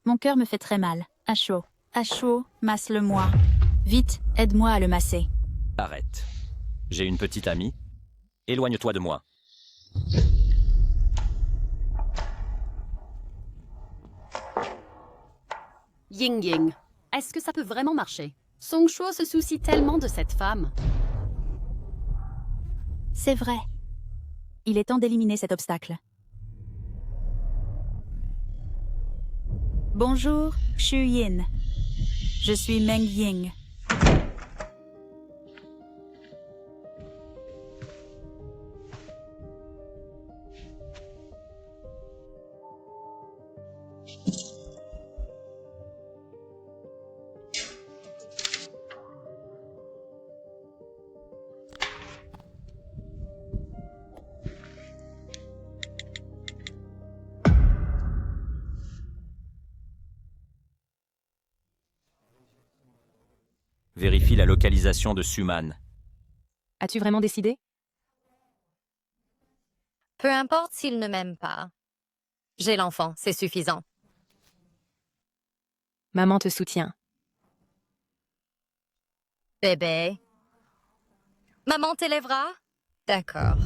Mon cœur me fait très mal, à chaud. À chaud, masse-le-moi. Vite, aide-moi à le masser. Arrête. J'ai une petite amie. Éloigne-toi de moi. Ying Ying, est-ce que ça peut vraiment marcher? Song Shuo se soucie tellement de cette femme. C'est vrai. Il est temps d'éliminer cet obstacle. Bonjour, Xu Yin. Je suis Meng Ying. Vérifie la localisation de Suman. As-tu vraiment décidé? Peu importe s'il ne m'aime pas. J'ai l'enfant, c'est suffisant. Maman te soutient. Bébé. Maman t'élèvera? D'accord.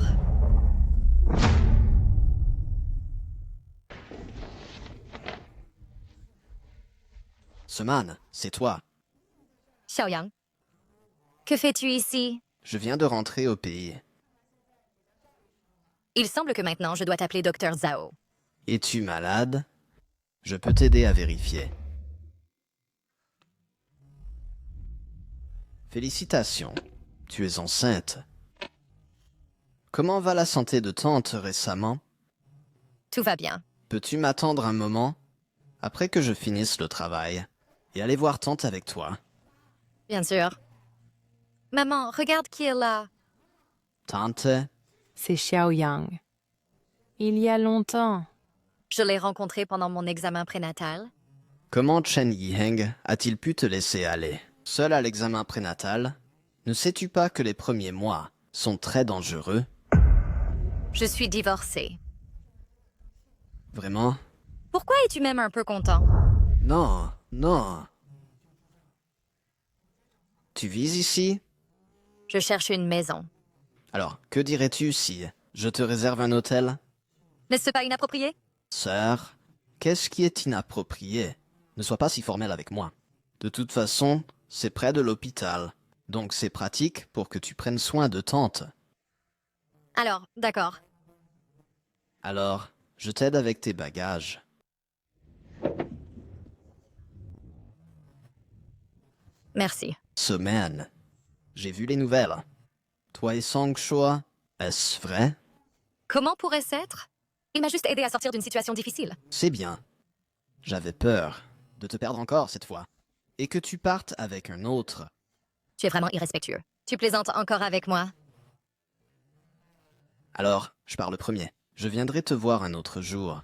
Suman, c'est toi. Xiaoyang. Que fais-tu ici? Je viens de rentrer au pays. Il semble que maintenant je dois t'appeler Dr Zhao. Es-tu malade? Je peux t'aider à vérifier. Félicitations, tu es enceinte. Comment va la santé de tante récemment? Tout va bien. Peux-tu m'attendre un moment, après que je finisse le travail, et aller voir tante avec toi? Bien sûr. Maman, regarde qui est là. Tante? C'est Xiaoyang. Il y a longtemps. Je l'ai rencontré pendant mon examen prénatal. Comment Chen Yiheng a-t-il pu te laisser aller, seul à l'examen prénatal? Ne sais-tu pas que les premiers mois sont très dangereux? Je suis divorcée. Vraiment? Pourquoi es-tu même un peu content? Non, non. Tu vis ici? Je cherche une maison. Alors, que dirais-tu si je te réserve un hôtel? N'est-ce pas inapproprié? Sœur, qu'est-ce qui est inapproprié? Ne sois pas si formelle avec moi. De toute façon, c'est près de l'hôpital, donc c'est pratique pour que tu prennes soin de tante. Alors, d'accord. Alors, je t'aide avec tes bagages. Merci. Semaine. J'ai vu les nouvelles. Toi et Song Shuo, est-ce vrai? Comment pourrait-ce être? Il m'a juste aidé à sortir d'une situation difficile. C'est bien. J'avais peur de te perdre encore cette fois. Et que tu partes avec un autre. Tu es vraiment irrespectueux. Tu plaisantes encore avec moi? Alors, je pars le premier. Je viendrai te voir un autre jour.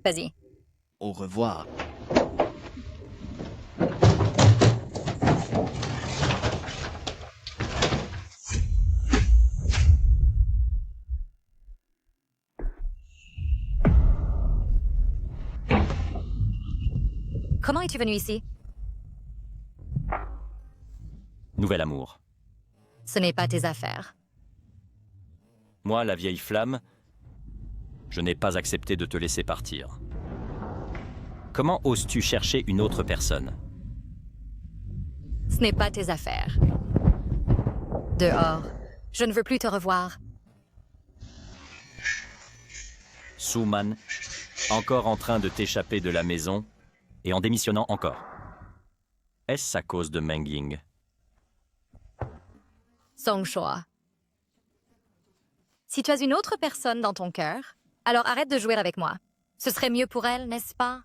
Vas-y. Au revoir. Comment es-tu venu ici? Nouvel amour. Ce n'est pas tes affaires. Moi, la vieille flamme, je n'ai pas accepté de te laisser partir. Comment oses-tu chercher une autre personne? Ce n'est pas tes affaires. Dehors. Je ne veux plus te revoir. Suman, encore en train de t'échapper de la maison et en démissionnant encore. Est-ce à cause de Meng Ying? Song Shuo. Si tu as une autre personne dans ton cœur, alors arrête de jouer avec moi. Ce serait mieux pour elle, n'est-ce pas?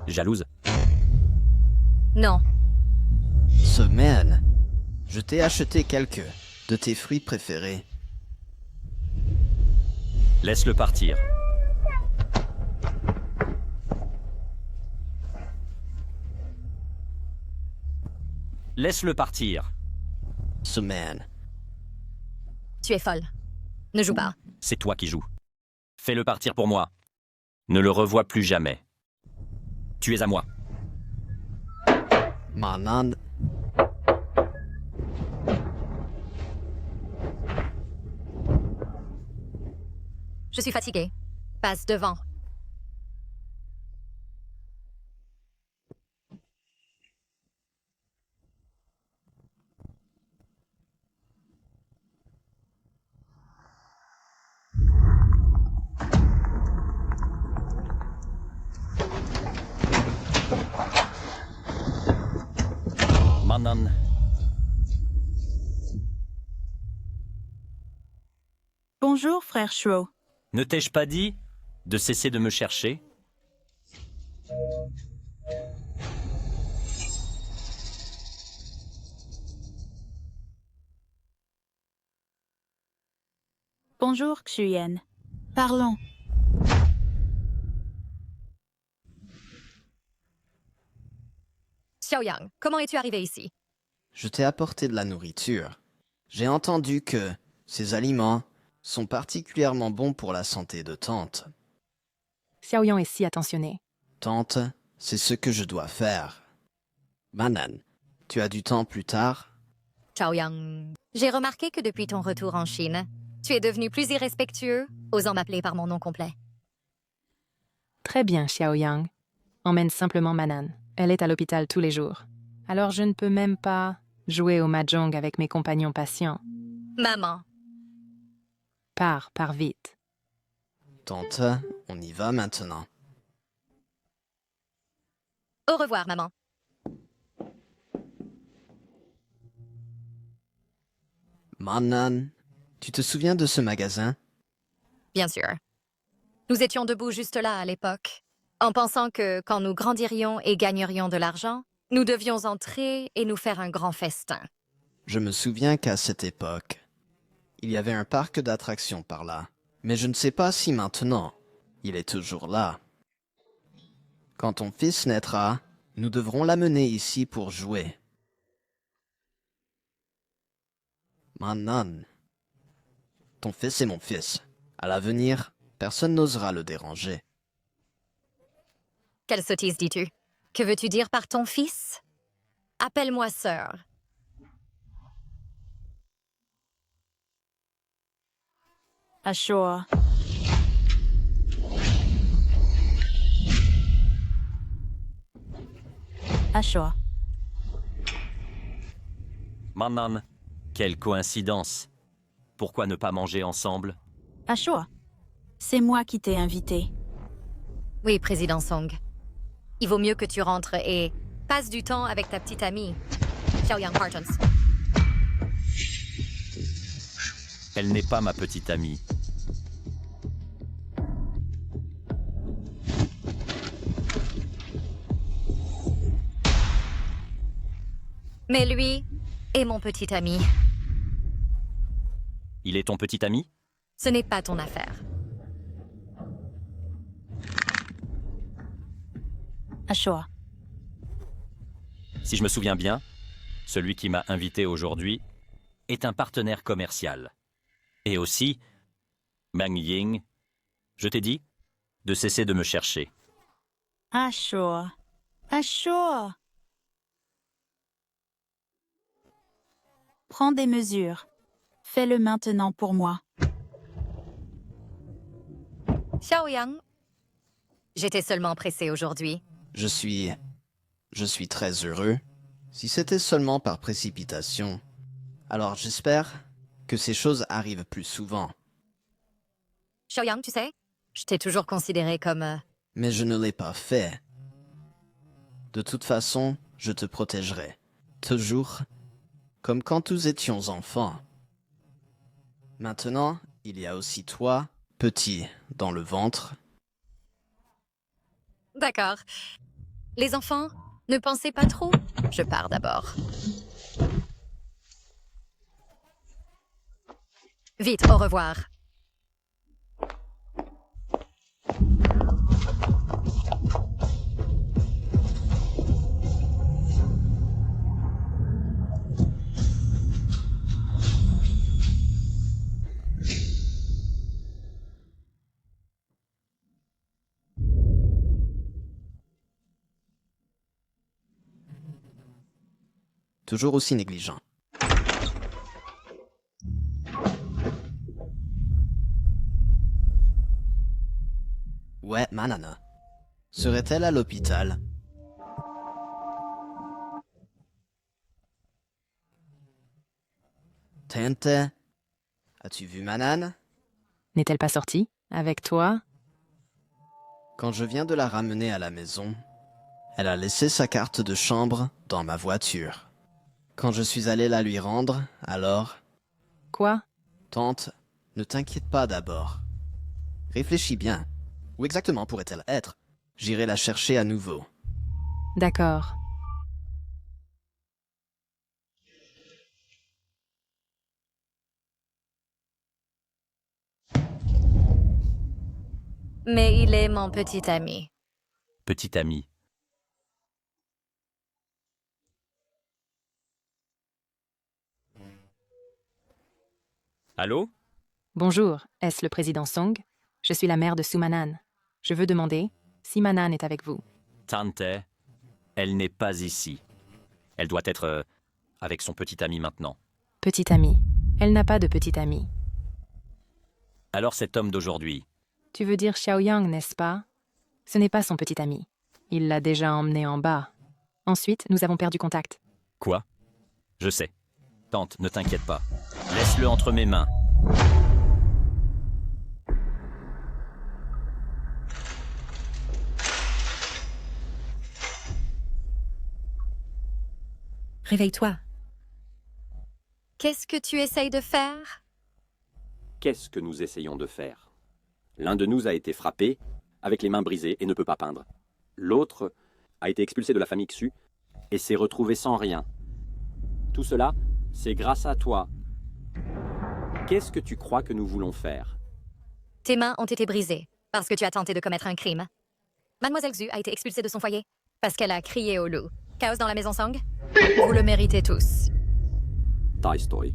Jalouse? Non. Semaine. Je t'ai acheté quelques de tes fruits préférés. Laisse-le partir. Laisse-le partir. Semaine. Tu es folle. Ne joue pas. C'est toi qui joues. Fais-le partir pour moi. Ne le revois plus jamais. Tu es à moi. Manan. Je suis fatiguée. Passe devant. Bonjour, frère Shuo. Ne t'ai-je pas dit de cesser de me chercher? Bonjour, Xuyen. Parlons. Xiaoyang, comment es-tu arrivé ici? Je t'ai apporté de la nourriture. J'ai entendu que ces aliments sont particulièrement bons pour la santé de Tante. Xiaoyang est si attentionné. Tante, c'est ce que je dois faire. Manan, tu as du temps plus tard? Xiaoyang, j'ai remarqué que depuis ton retour en Chine, tu es devenu plus irrespectueux, osant m'appeler par mon nom complet. Très bien, Xiaoyang. Emmène simplement Manan. Elle est à l'hôpital tous les jours. Alors je ne peux même pas jouer au mahjong avec mes compagnons patients. Maman. Pars vite. Tante, on y va maintenant. Au revoir, maman. Manan, tu te souviens de ce magasin? Bien sûr. Nous étions debout juste là à l'époque, en pensant que quand nous grandirions et gagnerions de l'argent, nous devions entrer et nous faire un grand festin. Je me souviens qu'à cette époque, il y avait un parc d'attractions par là. Mais je ne sais pas si maintenant, il est toujours là. Quand ton fils naîtra, nous devrons l'amener ici pour jouer. Manan, ton fils est mon fils. À l'avenir, personne n'osera le déranger. Quelle sottise dis-tu? Que veux-tu dire par ton fils? Appelle-moi sœur. Ashore. Ashore. Manan, quelle coïncidence. Pourquoi ne pas manger ensemble? Ashore. C'est moi qui t'ai invité. Oui, Président Song. Il vaut mieux que tu rentres et passes du temps avec ta petite amie, Xiaoyang Partons. Elle n'est pas ma petite amie. Mais lui est mon petit ami. Il est ton petit ami? Ce n'est pas ton affaire. Ashore. Si je me souviens bien, celui qui m'a invité aujourd'hui est un partenaire commercial. Et aussi, Meng Ying, je t'ai dit de cesser de me chercher. Ashore. Ashore. Prends des mesures. Fais-le maintenant pour moi. Xiaoyang, j'étais seulement pressée aujourd'hui. Je suis très heureux. Si c'était seulement par précipitation, alors j'espère que ces choses arrivent plus souvent. Xiaoyang, tu sais, je t'ai toujours considéré comme... Mais je ne l'ai pas fait. De toute façon, je te protégerai. Toujours, comme quand nous étions enfants. Maintenant, il y a aussi toi, petit, dans le ventre. D'accord. Les enfants, ne pensez pas trop. Je pars d'abord. Vite, au revoir. Toujours aussi négligent. Ouais, Manana. Serait-elle à l'hôpital? Tante, as-tu vu Manan? N'est-elle pas sortie? Avec toi? Quand je viens de la ramener à la maison, elle a laissé sa carte de chambre dans ma voiture. Quand je suis allé la lui rendre, alors... Quoi? Tante, Ne t'inquiète pas d'abord. Réfléchis bien. Où exactement pourrait-elle être? J'irai la chercher à nouveau. D'accord. Mais il est mon petit ami. Petit ami. Allô? Bonjour, est-ce le président Song? Je suis la mère de Sumanan. Je veux demander si Manan est avec vous. Tante, elle n'est pas ici. Elle doit être avec son petit ami maintenant. Petit ami. Elle n'a pas de petit ami. Alors cet homme d'aujourd'hui, Tu veux dire Xiaoyang, n'est-ce pas? Ce n'est pas son petit ami. Il l'a déjà emmené en bas. Ensuite, nous avons perdu contact. quoi? Je sais. Tante, ne t'inquiète pas. Laisse-le entre mes mains. Réveille-toi. Qu'est-ce que tu essayes de faire? Qu'est-ce que nous essayons de faire? L'un de nous a été frappé, avec les mains brisées, et ne peut pas peindre. L'autre a été expulsé de la famille Xu et s'est retrouvé sans rien. Tout cela, c'est grâce à toi. Qu'est-ce que tu crois que nous voulons faire? Tes mains ont été brisées parce que tu as tenté de commettre un crime. Mademoiselle Xu a été expulsée de son foyer parce qu'elle a crié au loup. Chaos dans la maison Song? Vous le méritez tous. Die Story.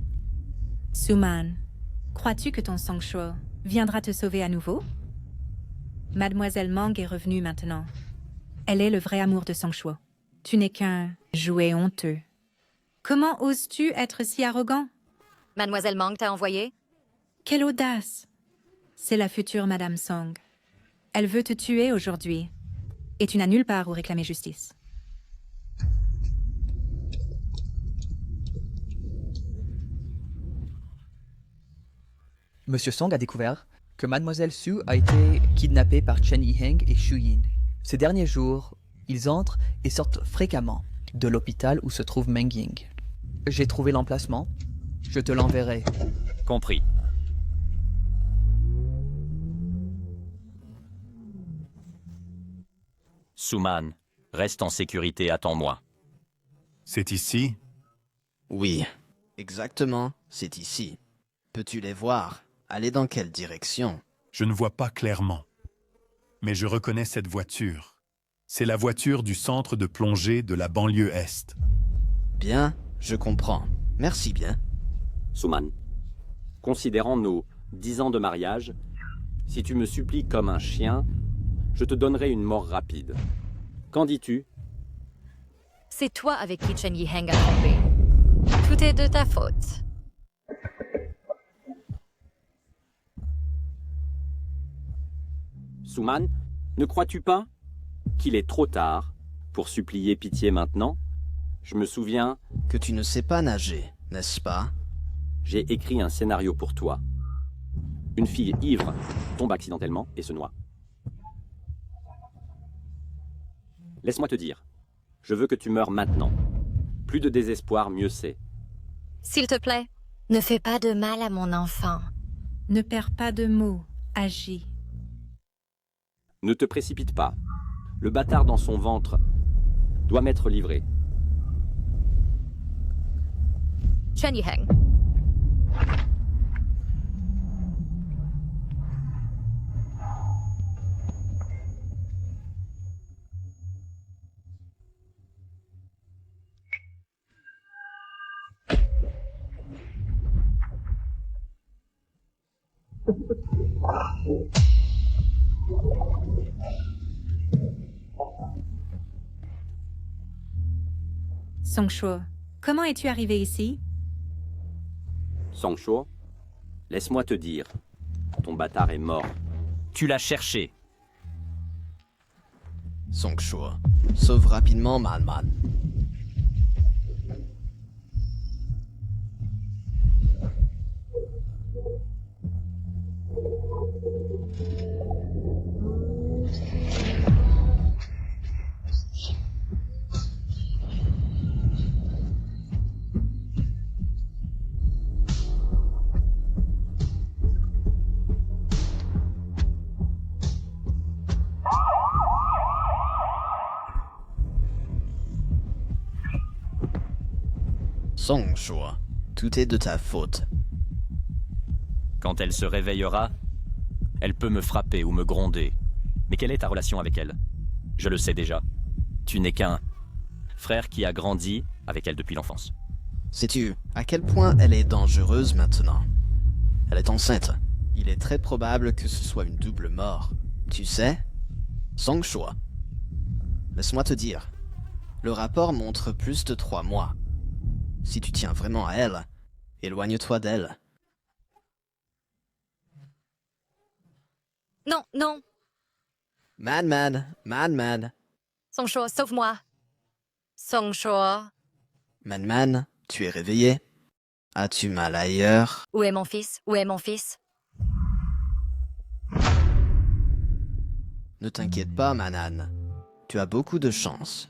Suman, crois-tu que ton Songshuo viendra te sauver à nouveau? Mademoiselle Mang est revenue maintenant. Elle est le vrai amour de Songshuo. Tu n'es qu'un jouet honteux. Comment oses-tu être si arrogant? Mademoiselle Mang t'a envoyé? Quelle audace! C'est la future Madame Song. Elle veut te tuer aujourd'hui. Et tu n'as nulle part où réclamer justice. Monsieur Song a découvert que Mademoiselle Su a été kidnappée par Chen Yiheng et Xu Yin. Ces derniers jours, ils entrent et sortent fréquemment de l'hôpital où se trouve Meng Ying. J'ai trouvé l'emplacement. Je te l'enverrai. Compris. Suman, reste en sécurité, attends-moi. C'est ici? Oui, exactement, c'est ici. Peux-tu les voir? Aller dans quelle direction? Je ne vois pas clairement. Mais je reconnais cette voiture. C'est la voiture du centre de plongée de la banlieue Est. Bien, je comprends. Merci bien. Suman, considérant nos 10 ans de mariage, si tu me supplies comme un chien, je te donnerai une mort rapide. Qu'en dis-tu? C'est toi avec qui Chen Yiheng a trompé. Tout est de ta faute. Suman, ne crois-tu pas qu'il est trop tard pour supplier pitié maintenant? Je me souviens que tu ne sais pas nager, n'est-ce pas? J'ai écrit un scénario pour toi. Une fille ivre tombe accidentellement et se noie. Laisse-moi te dire, je veux que tu meures maintenant. Plus de désespoir, mieux c'est. S'il te plaît, ne fais pas de mal à mon enfant. Ne perds pas de mots, agis. Ne te précipite pas. Le bâtard dans son ventre doit m'être livré. Chen Yiheng. Songshuo, comment es-tu arrivé ici? Songshuo, laisse-moi te dire, ton bâtard est mort. Tu l'as cherché. Songshuo, sauve rapidement Man. Song Shuo, tout est de ta faute. Quand elle se réveillera, elle peut me frapper ou me gronder. Mais quelle est ta relation avec elle? Je le sais déjà. Tu n'es qu'un frère qui a grandi avec elle depuis l'enfance. Sais-tu à quel point elle est dangereuse maintenant? Elle est enceinte. Il est très probable que ce soit une double mort. Tu sais, Song Shuo, laisse-moi te dire, le rapport montre plus de 3 mois. Si tu tiens vraiment à elle, éloigne-toi d'elle. Non, non. Man. Songshuo, sauve-moi. Songshuo. Man, tu es réveillé? As-tu mal ailleurs? Où est mon fils? Où est mon fils? Ne t'inquiète pas, Manan. Tu as beaucoup de chance.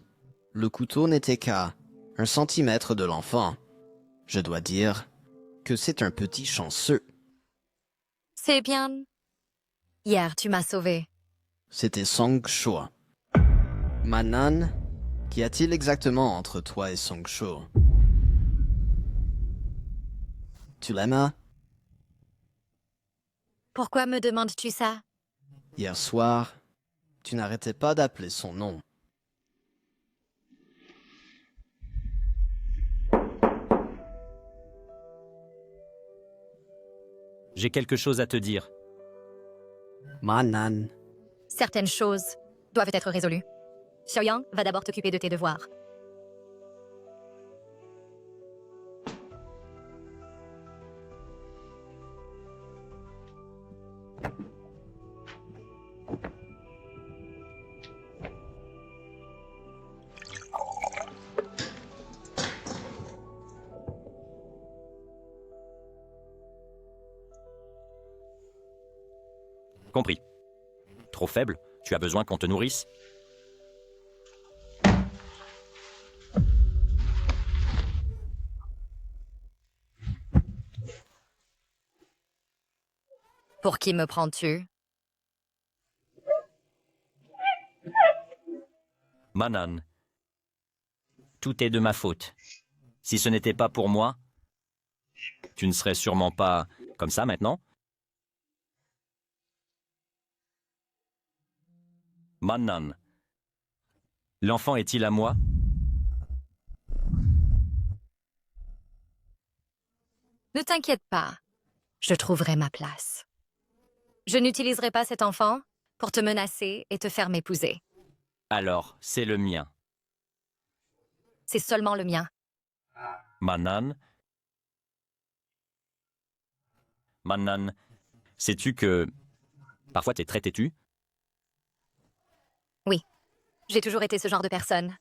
Le couteau n'était qu'à 1 centimètre de l'enfant. Je dois dire que c'est un petit chanceux. C'est bien. Hier, tu m'as sauvé. C'était Song Shuo. Manan, qu'y a-t-il exactement entre toi et Song Shuo? Tu l'aimes? Pourquoi me demandes-tu ça? Hier soir, tu n'arrêtais pas d'appeler son nom. J'ai quelque chose à te dire. Manan. Certaines choses doivent être résolues. Xiaoyang va d'abord t'occuper de tes devoirs. Compris. Trop faible? Tu as besoin qu'on te nourrisse? Pour qui me prends-tu? Manan, tout est de ma faute. Si ce n'était pas pour moi, tu ne serais sûrement pas comme ça maintenant. Manan, l'enfant est-il à moi? Ne t'inquiète pas, je trouverai ma place. Je n'utiliserai pas cet enfant pour te menacer et te faire m'épouser. Alors, c'est le mien. C'est seulement le mien. Manan, sais-tu que parfois t'es très têtu? Oui, j'ai toujours été ce genre de personne.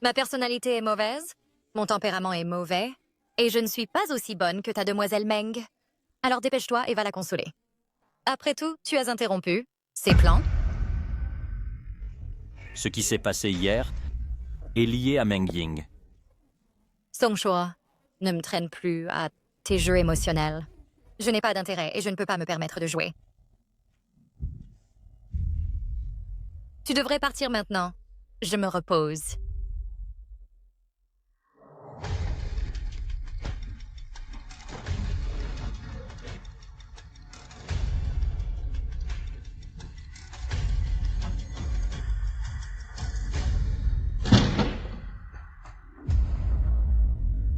Ma personnalité est mauvaise, mon tempérament est mauvais, et je ne suis pas aussi bonne que ta demoiselle Meng. Alors dépêche-toi et va la consoler. Après tout, tu as interrompu ses plans. Ce qui s'est passé hier est lié à Meng Ying. Songshuo, ne me traîne plus à tes jeux émotionnels. Je n'ai pas d'intérêt et je ne peux pas me permettre de jouer. Tu devrais partir maintenant. Je me repose.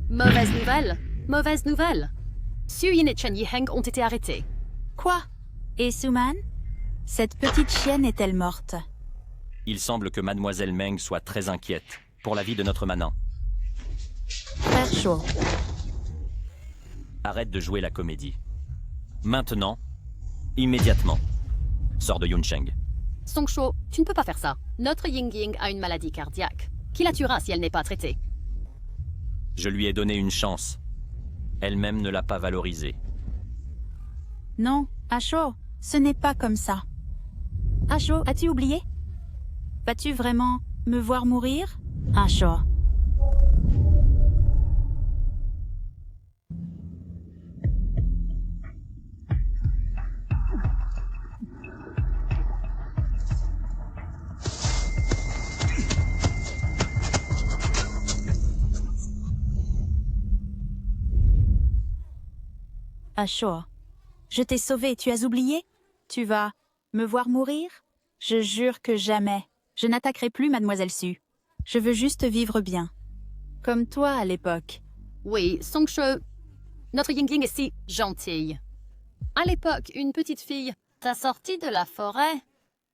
Mauvaise nouvelle. Mauvaise nouvelle. Xu Yin et Chen Yiheng ont été arrêtés. Quoi? Et Suman? Cette petite chienne est-elle morte? Il semble que Mademoiselle Meng soit très inquiète pour la vie de notre Manan. Frère Shuo. Arrête de jouer la comédie. Maintenant, immédiatement, sors de Yuncheng. Songshuo, tu ne peux pas faire ça. Notre Ying-Ying a une maladie cardiaque. Qui la tuera si elle n'est pas traitée? Je lui ai donné une chance. Elle-même ne l'a pas valorisée. Non, Asho, ce n'est pas comme ça. Asho, as-tu oublié? Vas-tu vraiment me voir mourir? Asho. Ashur, je t'ai sauvé, tu as oublié? Tu vas me voir mourir? Je jure que jamais. Je n'attaquerai plus Mademoiselle Su. Je veux juste vivre bien. Comme toi à l'époque. Oui, Songsho, notre Ying-Ying est si gentille. À l'époque, une petite fille t'a sorti de la forêt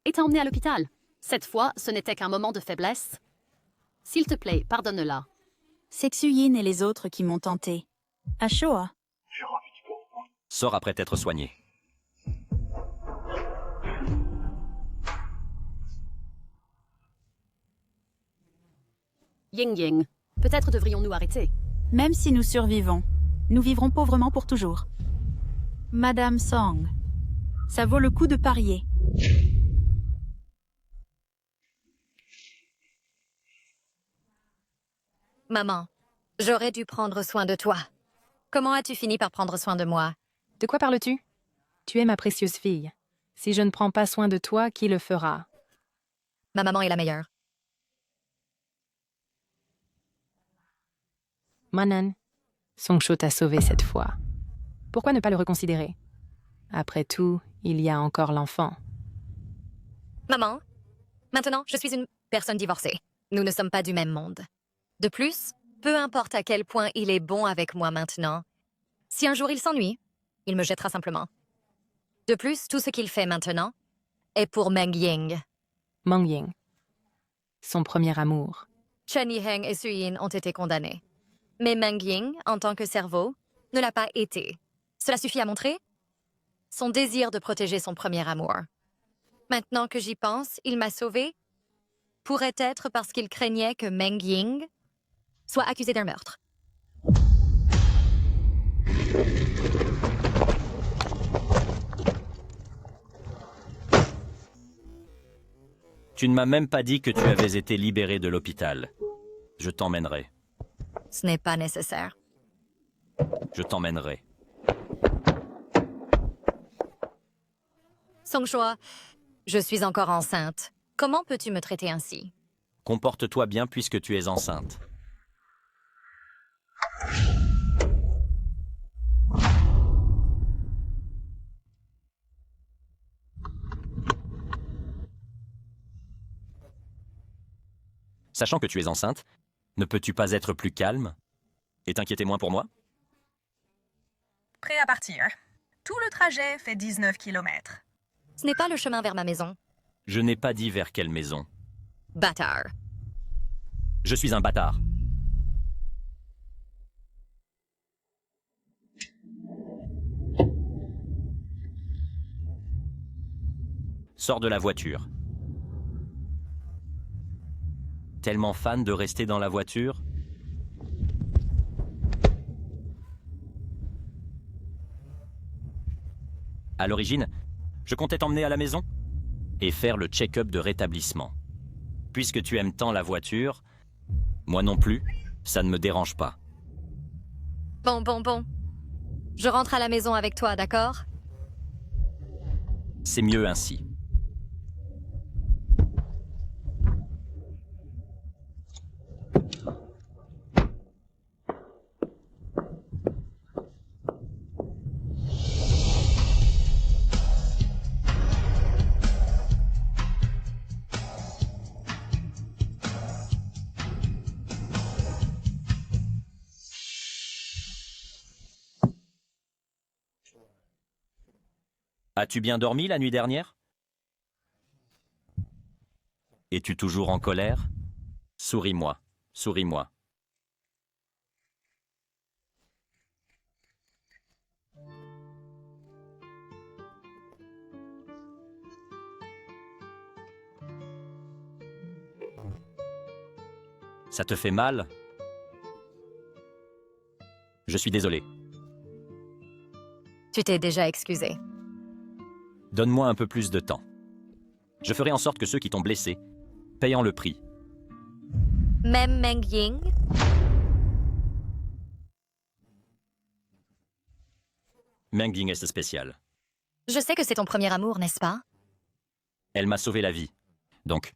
et t'a emmenée à l'hôpital. Cette fois, ce n'était qu'un moment de faiblesse. S'il te plaît, pardonne-la. C'est Xu-Yin et les autres qui m'ont tenté. Ashur, Sors après t'être soigné. Ying-Ying, peut-être devrions-nous arrêter. même si nous survivons, nous vivrons pauvrement pour toujours. Madame Song, ça vaut le coup de parier. Maman, j'aurais dû prendre soin de toi. Comment as-tu fini par prendre soin de moi? De quoi parles-tu? Tu es ma précieuse fille. Si je ne prends pas soin de toi, qui le fera? Ma maman est la meilleure. Manan, Songsho t'a sauvé cette fois. Pourquoi ne pas le reconsidérer? Après tout, il y a encore l'enfant. Maman, maintenant, je suis une personne divorcée. Nous ne sommes pas du même monde. De plus, peu importe à quel point il est bon avec moi maintenant, si un jour il s'ennuie, il me jettera simplement. De plus, tout ce qu'il fait maintenant est pour Meng Ying. Meng Ying, son premier amour. Chen Yiheng et Xu-Yin ont été condamnés. Mais Meng Ying, en tant que cerveau, ne l'a pas été. Cela suffit à montrer son désir de protéger son premier amour. Maintenant que j'y pense, il m'a sauvée. Pourrait être parce qu'il craignait que Meng Ying soit accusé d'un meurtre. Tu ne m'as même pas dit que tu avais été libéré de l'hôpital. Je t'emmènerai. Ce n'est pas nécessaire. Je t'emmènerai. Songsho, je suis encore enceinte. Comment peux-tu me traiter ainsi? Comporte-toi bien puisque tu es enceinte. Sachant que tu es enceinte, ne peux-tu pas être plus calme et t'inquiéter moins pour moi? Prêt à partir. Tout le trajet fait 19 km. Ce n'est pas le chemin vers ma maison. Je n'ai pas dit vers quelle maison. Bâtard. Je suis un bâtard. Sors de la voiture. Tellement fan de rester dans la voiture? À l'origine, je comptais t'emmener à la maison et faire le check-up de rétablissement. Puisque tu aimes tant la voiture, moi non plus, ça ne me dérange pas. Bon. Je rentre à la maison avec toi, d'accord? C'est mieux ainsi. As-tu bien dormi la nuit dernière? Es-tu toujours en colère? Souris-moi, souris-moi. Ça te fait mal? Je suis désolé. Tu t'es déjà excusé. Donne-moi un peu plus de temps. Je ferai en sorte que ceux qui t'ont blessé payent le prix. Même Meng Ying? Meng Ying est spéciale. Je sais que c'est ton premier amour, n'est-ce pas? Elle m'a sauvé la vie. Donc,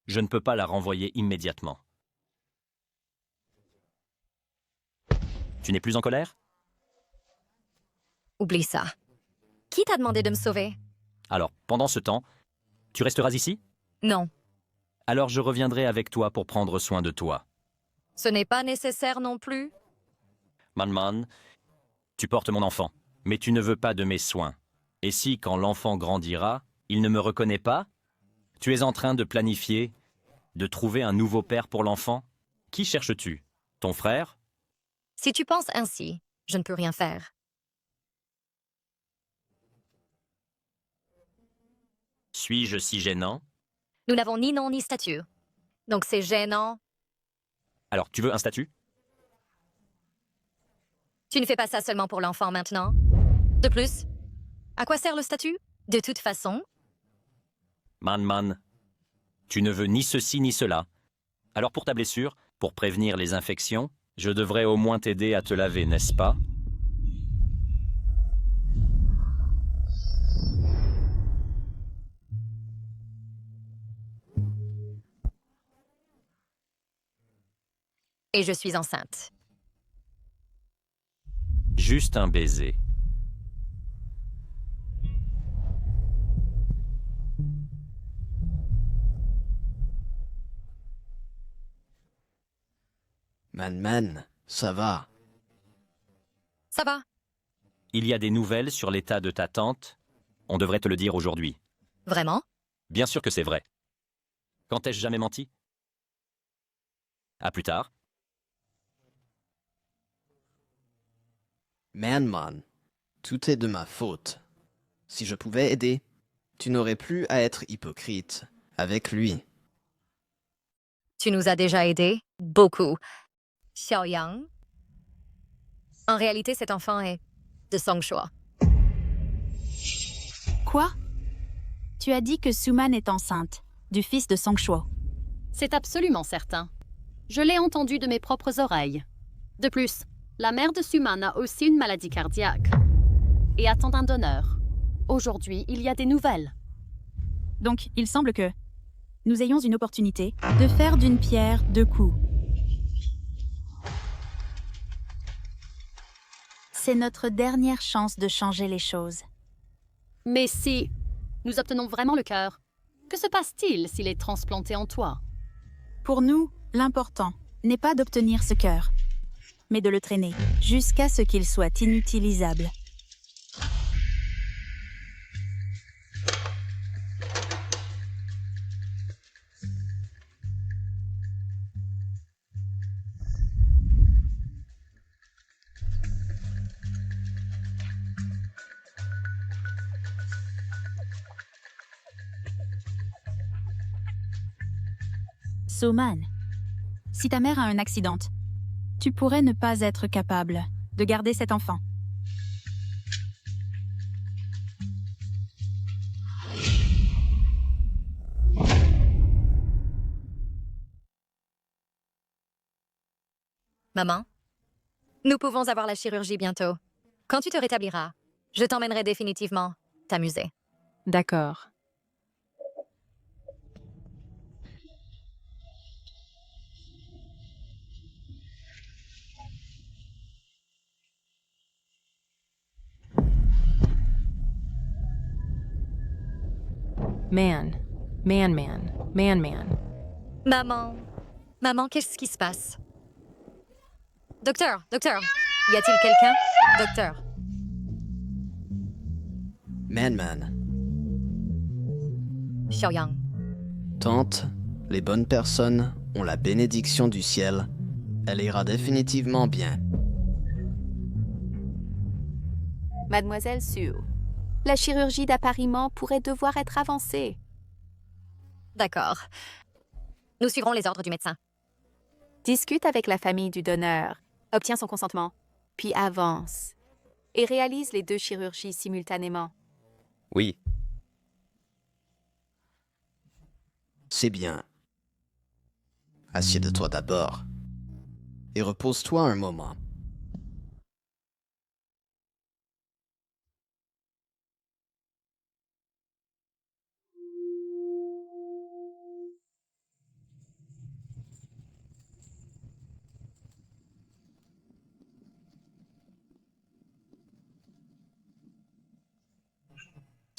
je ne peux pas la renvoyer immédiatement. Tu n'es plus en colère? Oublie ça. Qui t'a demandé de me sauver? Alors, pendant ce temps, tu resteras ici? Non, Alors je reviendrai avec toi pour prendre soin de toi. ce n'est pas nécessaire non plus. Man, tu portes mon enfant, mais tu ne veux pas de mes soins. Et si, quand l'enfant grandira, il ne me reconnaît pas? Tu es en train de planifier, de trouver un nouveau père pour l'enfant? Qui cherches-tu? Ton frère? Si tu penses ainsi, je ne peux rien faire. Suis-je si gênant? Nous n'avons ni nom ni statut. Donc c'est gênant. Alors, tu veux un statut? Tu ne fais pas ça seulement pour l'enfant maintenant. De plus, à quoi sert le statut? De toute façon, Man, tu ne veux ni ceci ni cela. Alors pour ta blessure, pour prévenir les infections, je devrais au moins t'aider à te laver, n'est-ce pas? et je suis enceinte. Juste un baiser. Man, ça va. Ça va? Il y a des nouvelles sur l'état de ta tante? On devrait te le dire aujourd'hui. Vraiment? Bien sûr que c'est vrai. Quand ai-je jamais menti? À plus tard. Man, tout est de ma faute. Si je pouvais aider, tu n'aurais plus à être hypocrite avec lui. Tu nous as déjà aidés? Beaucoup. Xiaoyang. En réalité, cet enfant est de Songshuo. Quoi? Tu as dit que Suman est enceinte, du fils de Songshuo. C'est absolument certain. Je l'ai entendu de mes propres oreilles. De plus, la mère de Suman a aussi une maladie cardiaque et attend un donneur. Aujourd'hui, il y a des nouvelles. Donc, il semble que nous ayons une opportunité de faire d'une pierre deux coups. C'est notre dernière chance de changer les choses. Mais si nous obtenons vraiment le cœur, que se passe-t-il s'il est transplanté en toi? Pour nous, l'important n'est pas d'obtenir ce cœur, mais de le traîner jusqu'à ce qu'il soit inutilisable. Suman, si ta mère a un accident, tu pourrais ne pas être capable de garder cet enfant. Maman, nous pouvons avoir la chirurgie bientôt. Quand tu te rétabliras, je t'emmènerai définitivement t'amuser. D'accord. Man. Maman, qu'est-ce qui se passe? Docteur, y a-t-il quelqu'un? Docteur. Man. Xiaoyang. Tante, les bonnes personnes ont la bénédiction du ciel. Elle ira définitivement bien. Mademoiselle Su, la chirurgie d'appariement pourrait devoir être avancée. D'accord. Nous suivrons les ordres du médecin. Discute avec la famille du donneur, obtiens son consentement, puis avance. Et réalise les deux chirurgies simultanément. Oui. C'est bien. Assieds-toi d'abord. Et repose-toi un moment.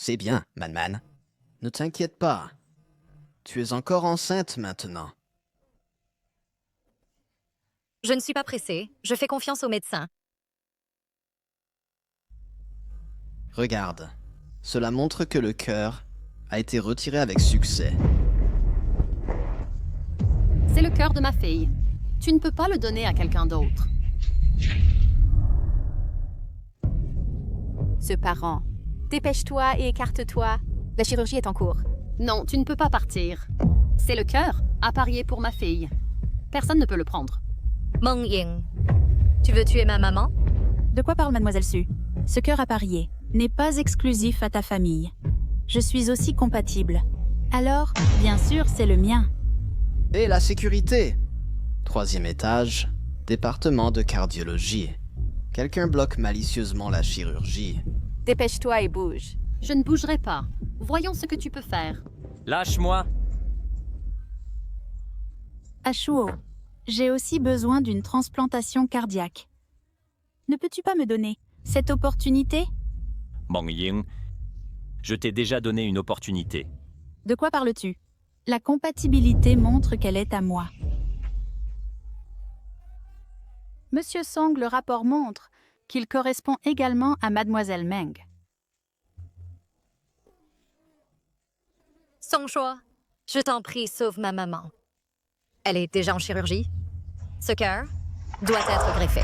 C'est bien, Manman. Ne t'inquiète pas. Tu es encore enceinte maintenant. Je ne suis pas pressée. Je fais confiance au médecin. Regarde. Cela montre que le cœur a été retiré avec succès. C'est le cœur de ma fille. Tu ne peux pas le donner à quelqu'un d'autre. Ce parent. Dépêche-toi et écarte-toi. La chirurgie est en cours. Non, tu ne peux pas partir. C'est le cœur à parier pour ma fille. Personne ne peut le prendre. Meng Ying, tu veux tuer ma maman? De quoi parle Mademoiselle Su? Ce cœur à parier n'est pas exclusif à ta famille. Je suis aussi compatible. Alors, bien sûr, c'est le mien. Et la sécurité. 3e étage, département de cardiologie. Quelqu'un bloque malicieusement la chirurgie. Dépêche-toi et bouge. Je ne bougerai pas. Voyons ce que tu peux faire. Lâche-moi! Ashuo, j'ai aussi besoin d'une transplantation cardiaque. Ne peux-tu pas me donner cette opportunité? Meng Ying, je t'ai déjà donné une opportunité. De quoi parles-tu? La compatibilité montre qu'elle est à moi. Monsieur Song, le rapport montre qu'il correspond également à Mademoiselle Meng. Songshua, je t'en prie, sauve ma maman. Elle est déjà en chirurgie. Ce cœur doit être greffé.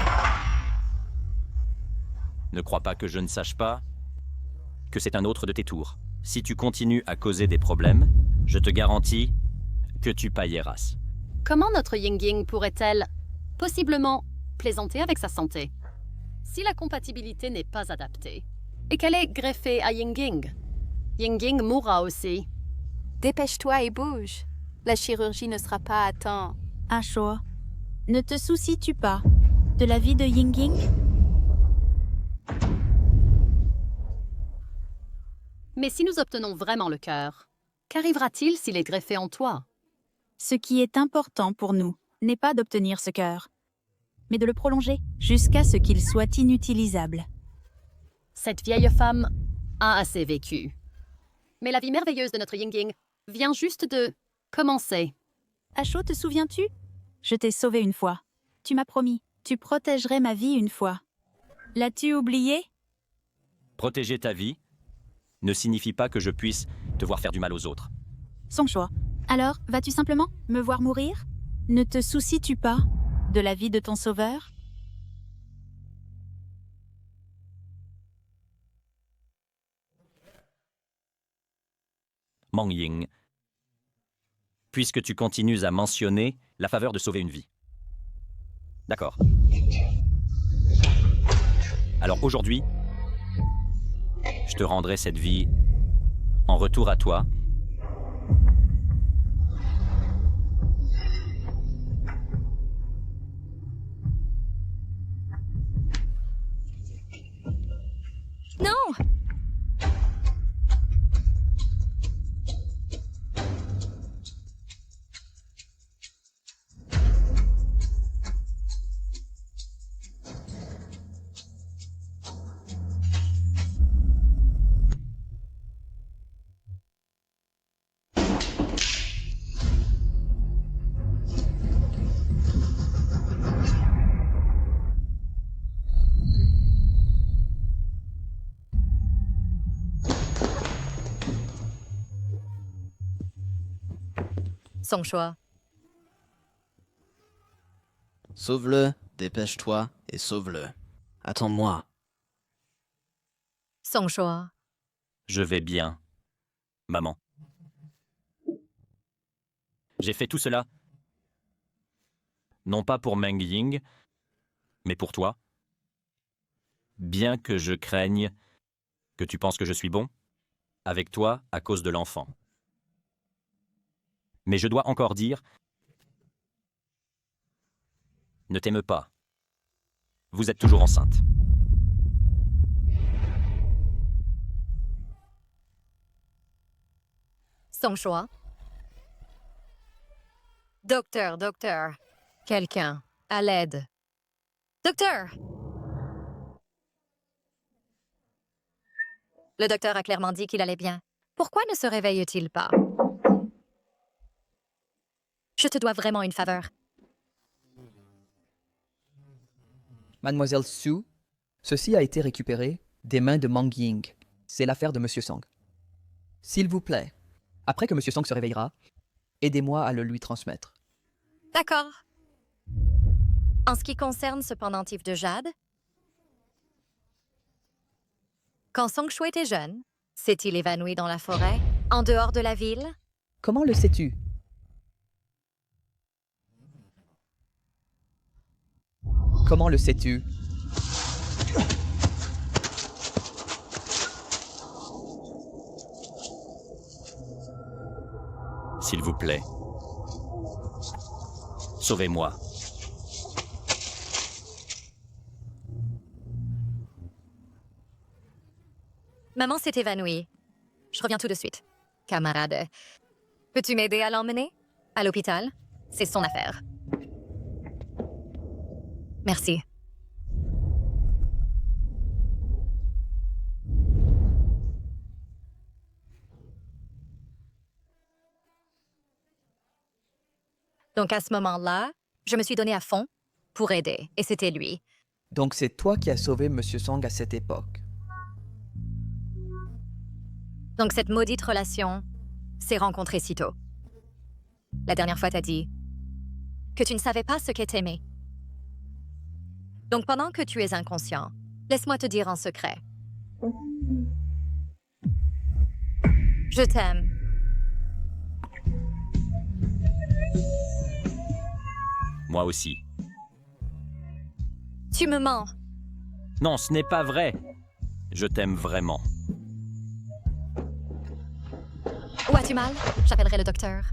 Ne crois pas que je ne sache pas que c'est un autre de tes tours. Si tu continues à causer des problèmes, je te garantis que tu pailleras. Comment notre Ying-Ying pourrait-elle, possiblement, plaisanter avec sa santé? Si la compatibilité n'est pas adaptée, et qu'elle est greffée à Ying-Ying, Ying-Ying mourra aussi. Dépêche-toi et bouge. La chirurgie ne sera pas à temps. Ashuo, ne te soucies-tu pas de la vie de Ying-Ying? Mais si nous obtenons vraiment le cœur, qu'arrivera-t-il s'il est greffé en toi? Ce qui est important pour nous n'est pas d'obtenir ce cœur, mais de le prolonger jusqu'à ce qu'il soit inutilisable. Cette vieille femme a assez vécu. Mais la vie merveilleuse de notre Ying-Ying vient juste de commencer. Ashuo, te souviens-tu? Je t'ai sauvé une fois. Tu m'as promis, tu protégerais ma vie une fois. L'as-tu oublié? Protéger ta vie ne signifie pas que je puisse te voir faire du mal aux autres. Son choix. Alors, vas-tu simplement me voir mourir? Ne te soucies-tu pas de la vie de ton sauveur? Meng Ying, puisque tu continues à mentionner la faveur de sauver une vie. D'accord. Alors aujourd'hui, je te rendrai cette vie en retour à toi. Non! Son choix. Sauve-le, dépêche-toi et sauve-le. Attends-moi. Son choix. Je vais bien, maman. J'ai fait tout cela, non pas pour Meng Ying, mais pour toi. Bien que je craigne que tu penses que je suis bon, avec toi à cause de l'enfant. Mais je dois encore dire, ne t'aime pas. Vous êtes toujours enceinte. Son choix. Docteur, docteur. Quelqu'un. À l'aide. Docteur! Le docteur a clairement dit qu'il allait bien. Pourquoi ne se réveille-t-il pas? Je te dois vraiment une faveur. Mademoiselle Sue, ceci a été récupéré des mains de Mang Ying. C'est l'affaire de Monsieur Song. S'il vous plaît, après que Monsieur Song se réveillera, aidez-moi à le lui transmettre. D'accord. En ce qui concerne ce pendentif de jade, quand Song Shu était jeune, s'est-il évanoui dans la forêt, en dehors de la ville? Comment le sais-tu? Comment le sais-tu? S'il vous plaît. Sauvez-moi. Maman s'est évanouie. Je reviens tout de suite. Camarade, peux-tu m'aider à l'emmener? À l'hôpital? C'est son affaire. Merci. Donc à ce moment-là, je me suis donné à fond pour aider, et c'était lui. Donc c'est toi qui as sauvé Monsieur Song à cette époque. Donc cette maudite relation s'est rencontrée si tôt. La dernière fois, t'as dit que tu ne savais pas ce qu'est aimer. Donc pendant que tu es inconscient, laisse-moi te dire en secret. Je t'aime. Moi aussi. Tu me mens. Non, ce n'est pas vrai. Je t'aime vraiment. Où as-tu mal? J'appellerai le docteur.